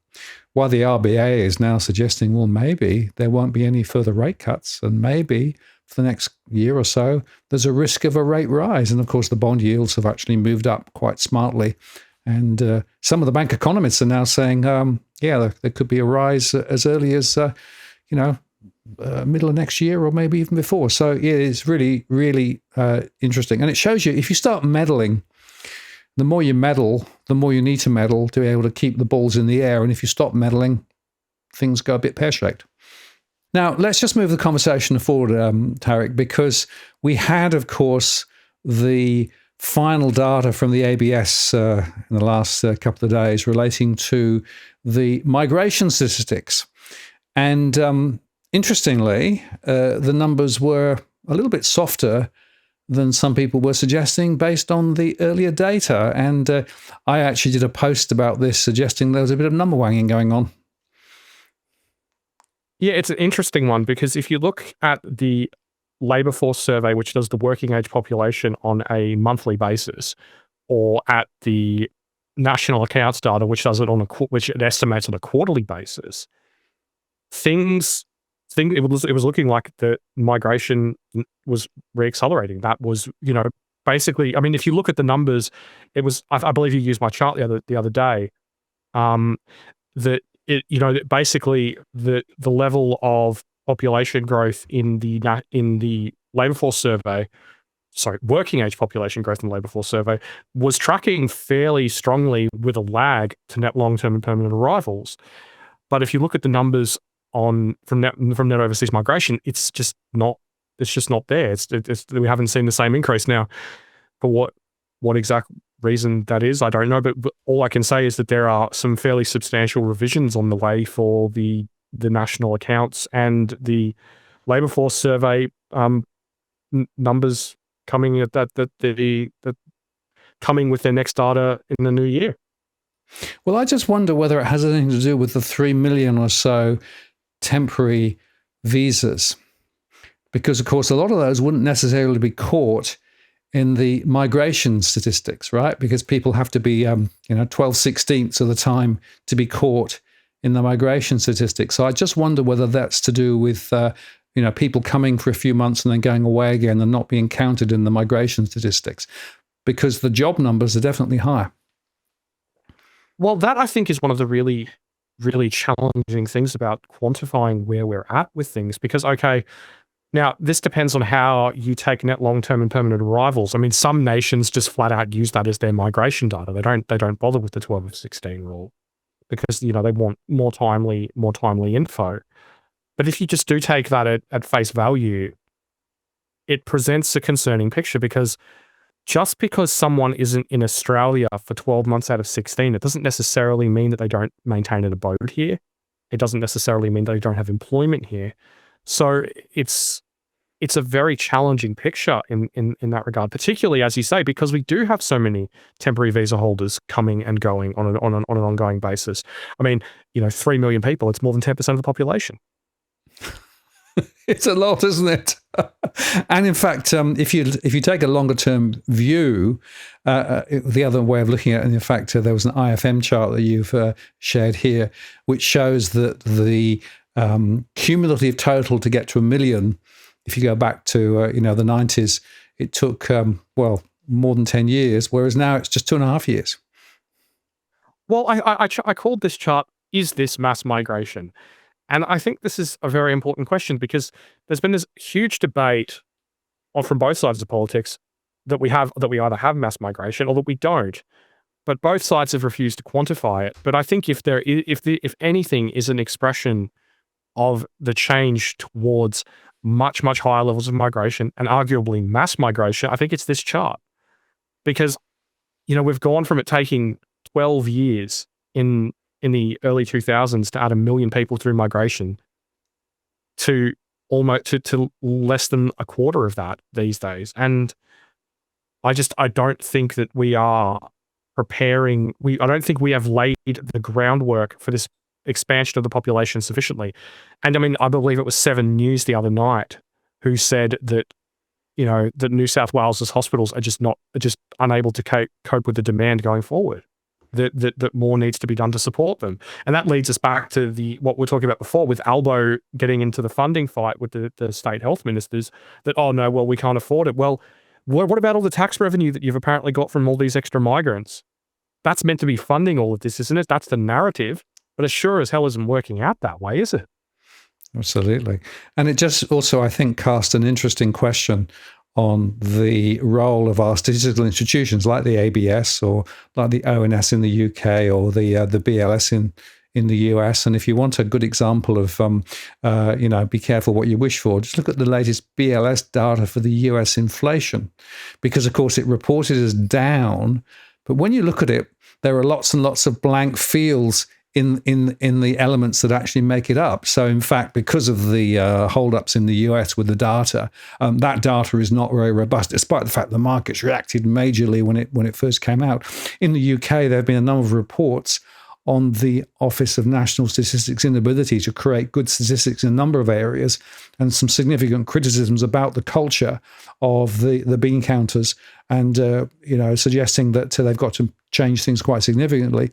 RBA is now suggesting, well, maybe there won't be any further rate cuts, and maybe for the next year or so, there's a risk of a rate rise. And of course, the bond yields have actually moved up quite smartly. And some of the bank economists are now saying, there could be a rise as early as, middle of next year or maybe even before. So yeah, it's really, really interesting. And it shows you, if you start meddling, the more you meddle, the more you need to meddle to be able to keep the balls in the air. And if you stop meddling, things go a bit pear-shaped. Now, let's just move the conversation forward, Tarek, because we had, of course, the final data from the ABS in the last couple of days relating to the migration statistics. And interestingly, the numbers were a little bit softer than some people were suggesting based on the earlier data. And I actually did a post about this suggesting there was a bit of number wanging going on. Yeah, it's an interesting one because if you look at the Labour Force Survey, which does the working age population on a monthly basis, or at the National Accounts data, which does it which it estimates on a quarterly basis, it was looking like the migration was reaccelerating. That was, basically, I mean, if you look at the numbers, it was, I believe you used my chart the other day, that basically the level of population growth in the Labour Force Survey, working age population growth in the Labour Force Survey was tracking fairly strongly with a lag to net long-term and permanent arrivals. But if you look at the numbers from net overseas migration, it's just not there. We haven't seen the same increase. Now, for what exact reason that is, I don't know, but all I can say is that there are some fairly substantial revisions on the way for the national accounts and the Labour Force Survey numbers coming at coming with their next data in the new year. Well, I just wonder whether it has anything to do with the 3 million or so temporary visas, because of course a lot of those wouldn't necessarily be caught in the migration statistics, right? Because people have to be 12/16 of the time to be caught in the migration statistics. So I just wonder whether that's to do with people coming for a few months and then going away again and not being counted in the migration statistics, because the job numbers are definitely higher. Well, that I think is one of the really, really challenging things about quantifying where we're at with things, because, okay, now this depends on how you take net long-term and permanent arrivals. I mean, some nations just flat out use that as their migration data. They don't bother with the 12/16 rule because, they want more timely info. But if you just do take that at face value, it presents a concerning picture, because just because someone isn't in Australia for 12 months out of 16, it doesn't necessarily mean that they don't maintain an abode here. It doesn't necessarily mean they don't have employment here. So it's a very challenging picture in that regard, particularly, as you say, because we do have so many temporary visa holders coming and going on an ongoing basis. I mean, 3 million people, it's more than 10% of the population. It's a lot, isn't it? And in fact, if you take a longer term view, the other way of looking at it, and in fact, there was an IFM chart that you've shared here, which shows that the cumulative total to get to 1 million, if you go back to the 90s, it took more than 10 years, whereas now it's just 2.5 years. Well, I called this chart, "Is this mass migration?" And I think this is a very important question, because there's been this huge debate from both sides of politics that we either have mass migration or that we don't. But both sides have refused to quantify it. But I think if anything is an expression of the change towards much, much higher levels of migration and arguably mass migration, I think it's this chart. Because, we've gone from it taking 12 years in the early 2000s to add 1 million people through migration to almost to less than a quarter of that these days. And I don't think that we are preparing. I don't think we have laid the groundwork for this expansion of the population sufficiently. And I mean, I believe it was 7 News the other night who said that, that New South Wales's hospitals are just unable to cope with the demand going forward. That more needs to be done to support them. And that leads us back to what we were talking about before with Albo getting into the funding fight with the state health ministers that, oh no, well, we can't afford it. Well, what about all the tax revenue that you've apparently got from all these extra migrants? That's meant to be funding all of this, isn't it? That's the narrative. But it sure as hell isn't working out that way, is it? Absolutely. And it just also, I think, cast an interesting question on the role of our statistical institutions like the ABS or like the ONS in the UK or the BLS in the US. And if you want a good example of, be careful what you wish for, just look at the latest BLS data for the US inflation, because of course it reported as down. But when you look at it, there are lots and lots of blank fields in the elements that actually make it up. So in fact, because of the holdups in the US with the data, that data is not very robust, despite the fact the markets reacted majorly when it first came out. In the UK, there have been a number of reports on the Office of National Statistics' inability to create good statistics in a number of areas, and some significant criticisms about the culture of the bean counters, and suggesting that they've got to change things quite significantly.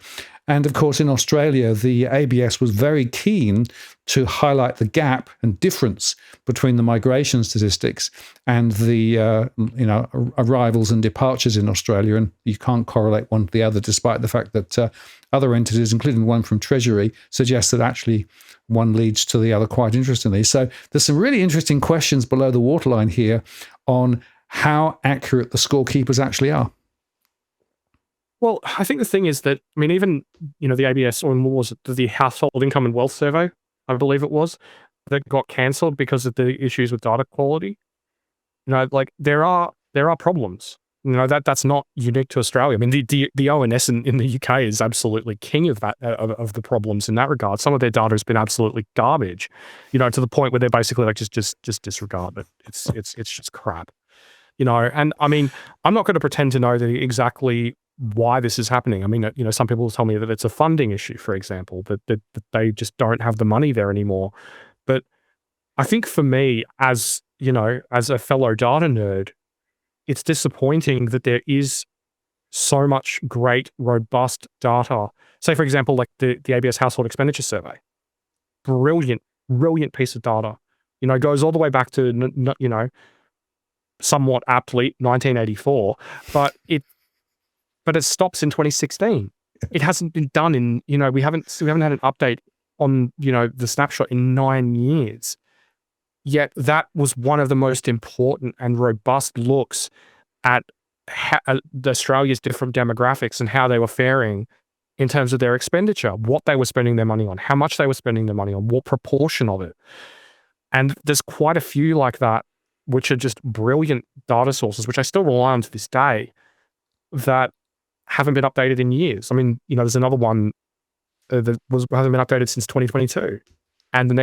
And of course, in Australia, the ABS was very keen to highlight the gap and difference between the migration statistics and the arrivals and departures in Australia. And you can't correlate one to the other, despite the fact that other entities, including one from Treasury, suggest that actually one leads to the other quite interestingly. So there's some really interesting questions below the waterline here on how accurate the scorekeepers actually are. Well, I think the thing is that, I mean, even, the ABS, or what was it, the Household Income and Wealth Survey, I believe it was, that got cancelled because of the issues with data quality. There are problems. That's not unique to Australia. I mean, the ONS in the UK is absolutely king of that, of the problems in that regard. Some of their data has been absolutely garbage, to the point where they're basically like, just disregard it. It's just crap, and I mean, I'm not going to pretend to know exactly why this is happening. I mean, some people tell me that it's a funding issue, for example, that they just don't have the money there anymore. But I think for me, as a fellow data nerd, it's disappointing that there is so much great, robust data. Say, for example, like the ABS Household Expenditure Survey. Brilliant piece of data. Goes all the way back to, somewhat aptly 1984, but it stops in 2016. It hasn't been done in, we haven't had an update on, the snapshot in 9 years. Yet that was one of the most important and robust looks at Australia's different demographics and how they were faring in terms of their expenditure, what they were spending their money on, how much they were spending their money on, what proportion of it. And there's quite a few like that, which are just brilliant data sources, which I still rely on to this day, that haven't been updated in years. I mean, there's another one that hasn't been updated since 2022. And the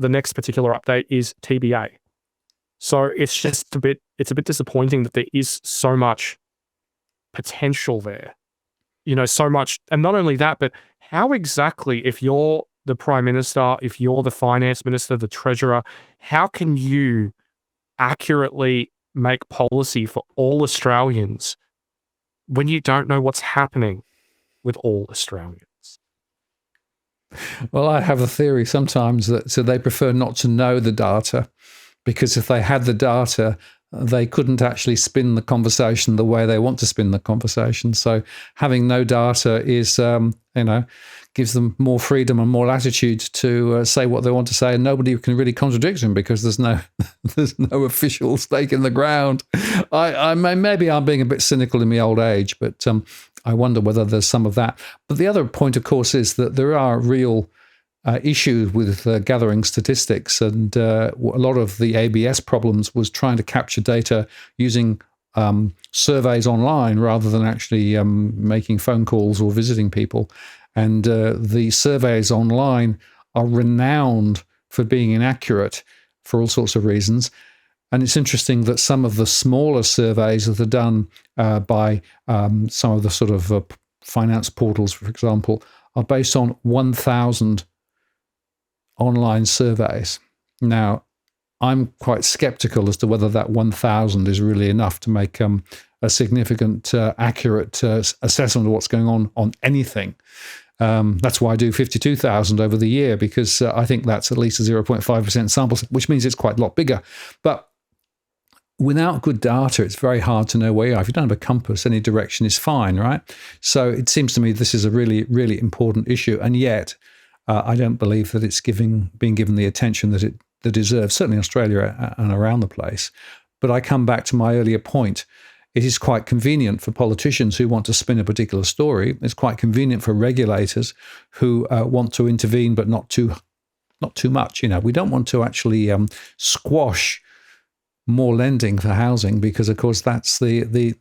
next particular update is TBA. So it's just a bit disappointing that there is so much potential there. So much. And not only that, but how exactly, if you're the Prime Minister, if you're the Finance Minister, the Treasurer, how can you accurately make policy for all Australians when you don't know what's happening with all Australians? Well, I have a theory sometimes that they prefer not to know the data, because if they had the data, they couldn't actually spin the conversation the way they want to spin the conversation. So having no data is, gives them more freedom and more latitude to say what they want to say, and nobody can really contradict them because there's no official stake in the ground. Maybe I'm being a bit cynical in my old age, but I wonder whether there's some of that. But the other point, of course, is that there are real issue with gathering statistics, and a lot of the ABS problems was trying to capture data using surveys online rather than actually making phone calls or visiting people. And the surveys online are renowned for being inaccurate for all sorts of reasons. And it's interesting that some of the smaller surveys that are done by some of the sort of finance portals, for example, are based on 1,000 online surveys. Now, I'm quite skeptical as to whether that 1,000 is really enough to make a significant, accurate assessment of what's going on anything. That's why I do 52,000 over the year, because I think that's at least a 0.5% sample, which means it's quite a lot bigger. But without good data, it's very hard to know where you are. If you don't have a compass, any direction is fine, right? So it seems to me this is a really, really important issue. And yet, I don't believe that it's being given the attention that it deserves, certainly in Australia and around the place. But I come back to my earlier point. It is quite convenient for politicians who want to spin a particular story. It's quite convenient for regulators who want to intervene, but not too much. We don't want to actually squash more lending for housing, because of course that's the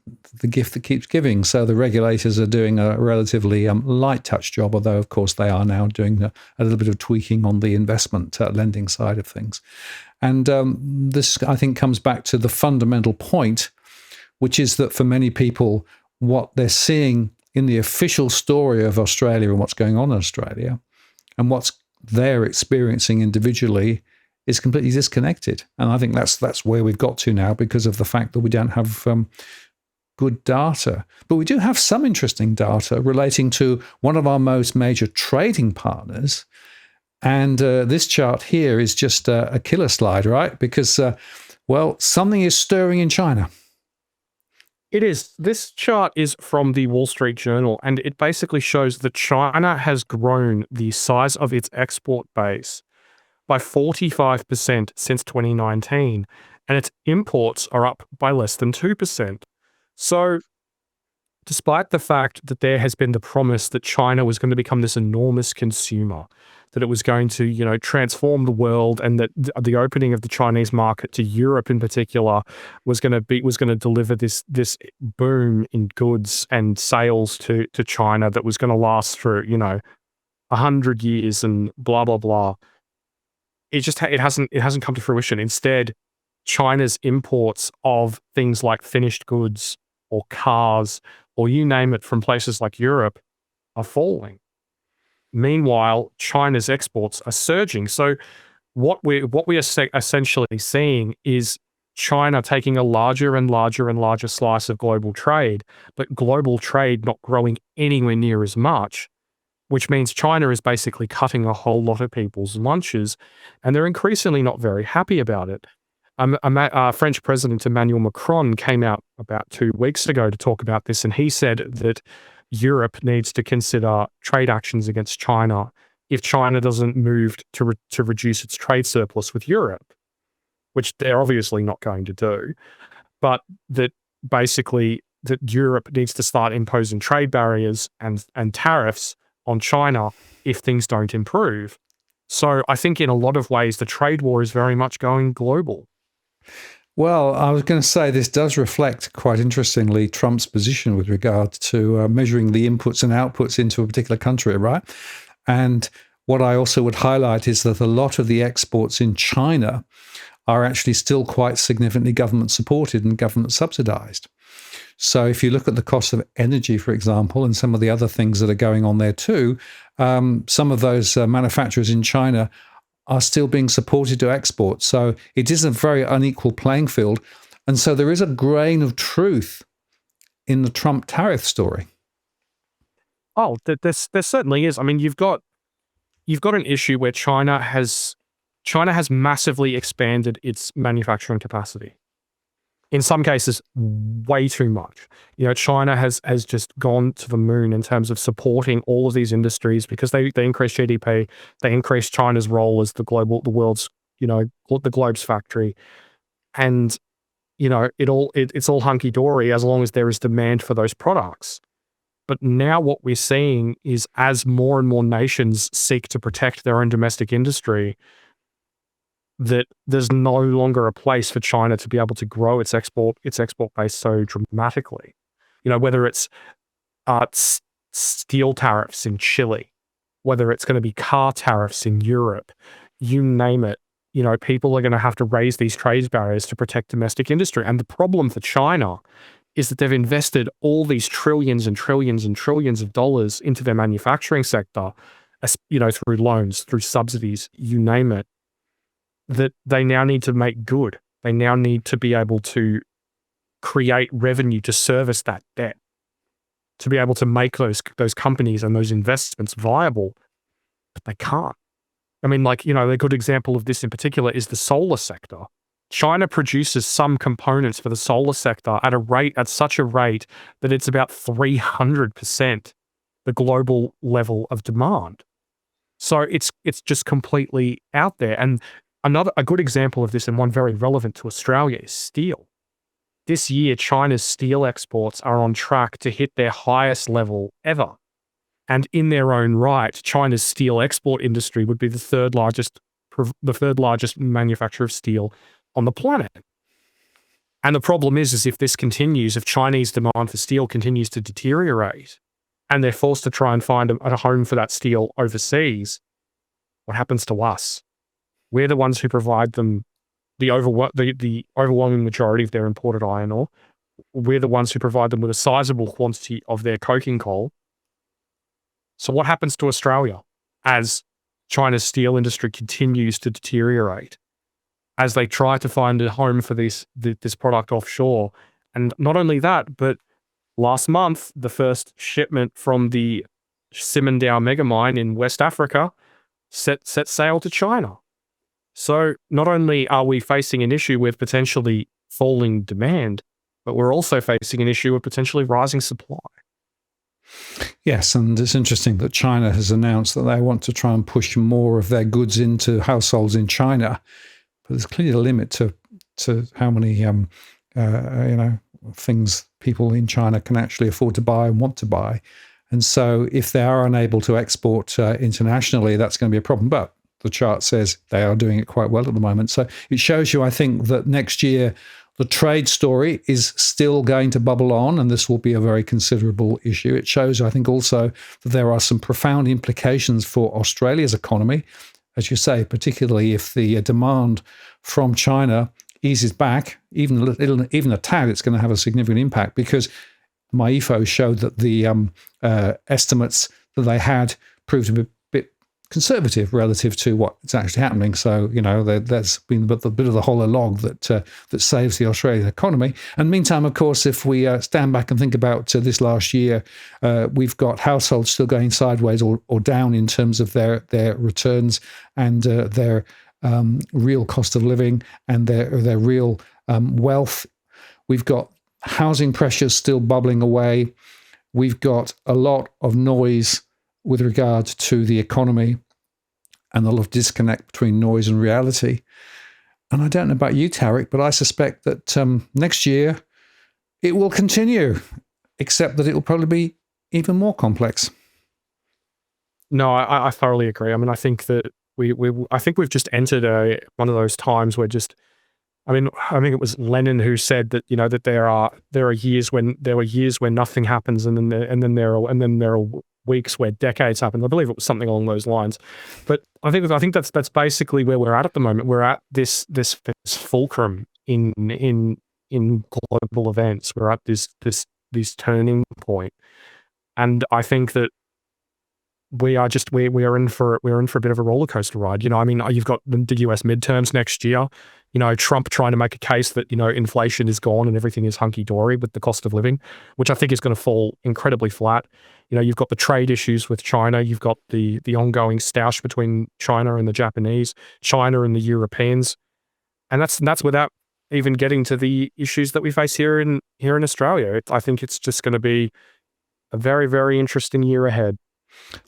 gift that keeps giving. So the regulators are doing a relatively light touch job, although of course they are now doing a little bit of tweaking on the investment lending side of things. And this, I think, comes back to the fundamental point, which is that for many people, what they're seeing in the official story of Australia and what's going on in Australia and what's they're experiencing individually is completely disconnected. And I think that's where we've got to now, because of the fact that we don't have good data. But we do have some interesting data relating to one of our most major trading partners. And this chart here is just a killer slide, right? Because, something is stirring in China. It is. This chart is from the Wall Street Journal, and it basically shows that China has grown the size of its export base by 45% since 2019, and its imports are up by less than 2%. So, despite the fact that there has been the promise that China was going to become this enormous consumer, that it was going to, transform the world, and that the opening of the Chinese market to Europe in particular was going to deliver this boom in goods and sales to China that was going to last for 100 years and blah blah blah. It hasn't come to fruition. Instead, China's imports of things like finished goods or cars or you name it from places like Europe are falling. Meanwhile, China's exports are surging. So what we are essentially seeing is China taking a larger and larger and larger slice of global trade, but global trade not growing anywhere near as much, which means China is basically cutting a whole lot of people's lunches, and they're increasingly not very happy about it. French President Emmanuel Macron came out about 2 weeks ago to talk about this, and he said that Europe needs to consider trade actions against China if China doesn't move to reduce its trade surplus with Europe, which they're obviously not going to do, but that basically that Europe needs to start imposing trade barriers and tariffs on China if things don't improve. So I think in a lot of ways, the trade war is very much going global. Well, I was going to say this does reflect, quite interestingly, Trump's position with regard to measuring the inputs and outputs into a particular country, right? And what I also would highlight is that a lot of the exports in China are actually still quite significantly government supported and government subsidized. So if you look at the cost of energy, for example, and some of the other things that are going on there too, some of those manufacturers in China are still being supported to export. So it is a very unequal playing field. And so there is a grain of truth in the Trump tariff story. Oh, there certainly is. I mean, you've got an issue where China has massively expanded its manufacturing capacity. In some cases, way too much. China has just gone to the moon in terms of supporting all of these industries because they increase GDP, they increase China's role as the world's, the globe's factory, and it's all hunky dory as long as there is demand for those products. But now what we're seeing is as more and more nations seek to protect their own domestic industry, that there's no longer a place for China to be able to grow its export base so dramatically. Whether it's steel tariffs in Chile, whether it's going to be car tariffs in Europe, you name it. People are going to have to raise these trade barriers to protect domestic industry. And the problem for China is that they've invested all these trillions and trillions and trillions of dollars into their manufacturing sector, through loans, through subsidies, you name it, that they now need to make good. They now need to be able to create revenue to service that debt, to be able to make those companies and those investments viable, but they can't. A good example of this in particular is the solar sector. China produces some components for the solar sector at such a rate that it's about 300% the global level of demand. So it's just completely out there. And a good example of this, and one very relevant to Australia, is steel. This year, China's steel exports are on track to hit their highest level ever. And in their own right, China's steel export industry would be the third largest manufacturer of steel on the planet. And the problem is if this continues, if Chinese demand for steel continues to deteriorate, and they're forced to try and find a home for that steel overseas, what happens to us? We're the ones who provide them the overwhelming majority of their imported iron ore. We're the ones who provide them with a sizable quantity of their coking coal. So what happens to Australia as China's steel industry continues to deteriorate, as they try to find a home for this product offshore? And not only that, but last month, the first shipment from the Simandou megamine in West Africa set sail to China. So not only are we facing an issue with potentially falling demand, but we're also facing an issue with potentially rising supply. Yes, and it's interesting that China has announced that they want to try and push more of their goods into households in China, but there's clearly a limit to how many things people in China can actually afford to buy and want to buy. And so if they are unable to export internationally, that's going to be a problem. But the chart says they are doing it quite well at the moment. So it shows you, I think, that next year the trade story is still going to bubble on, and this will be a very considerable issue. It shows, I think, also that there are some profound implications for Australia's economy, as you say, particularly if the demand from China eases back, even a tad, it's going to have a significant impact, because MyEFO showed that the estimates that they had proved to be a bit conservative relative to what's actually happening. So, there's been a bit of the hollow log that saves the Australian economy. And meantime, of course, if we stand back and think about this last year, we've got households still going sideways or down in terms of their returns and their real cost of living and their real wealth. We've got housing pressures still bubbling away. We've got a lot of noise with regard to the economy and a lot of disconnect between noise and reality. And I don't know about you, Tarek, but I suspect that next year it will continue, except that it will probably be even more complex. No, I thoroughly agree. I think that I think we've just entered one of those times where I think it was Lenin who said that that there are years when nothing happens, and then there are weeks where decades happen. I believe it was something along those lines. But I think that's basically where we're at the moment. We're at this fulcrum in global events. We're at this turning point, and I think that we are in for a bit of a roller coaster ride. You've got the US midterms next year. Trump trying to make a case that inflation is gone and everything is hunky dory with the cost of living, which I think is going to fall incredibly flat. You've got the trade issues with China. You've got the ongoing stoush between China and the Japanese, China and the Europeans, and that's without even getting to the issues that we face here in Australia. I think it's just going to be a very, very interesting year ahead.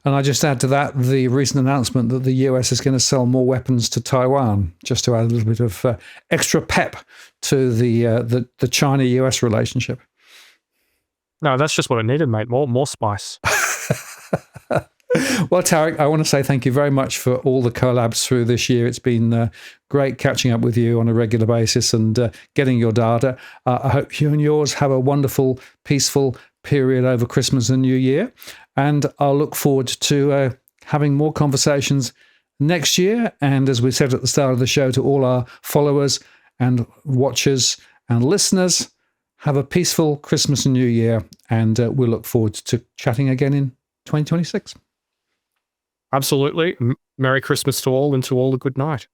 And I just add to that the recent announcement that the US is going to sell more weapons to Taiwan, just to add a little bit of extra pep to the China-US relationship. No, that's just what it needed, mate. More spice. Well, Tarek, I want to say thank you very much for all the collabs through this year. It's been great catching up with you on a regular basis and getting your data. I hope you and yours have a wonderful, peaceful period over Christmas and New Year. And I'll look forward to having more conversations next year. And as we said at the start of the show, to all our followers and watchers and listeners, have a peaceful Christmas and New Year. And we'll look forward to chatting again in 2026. Absolutely. Merry Christmas to all, and to all a good night.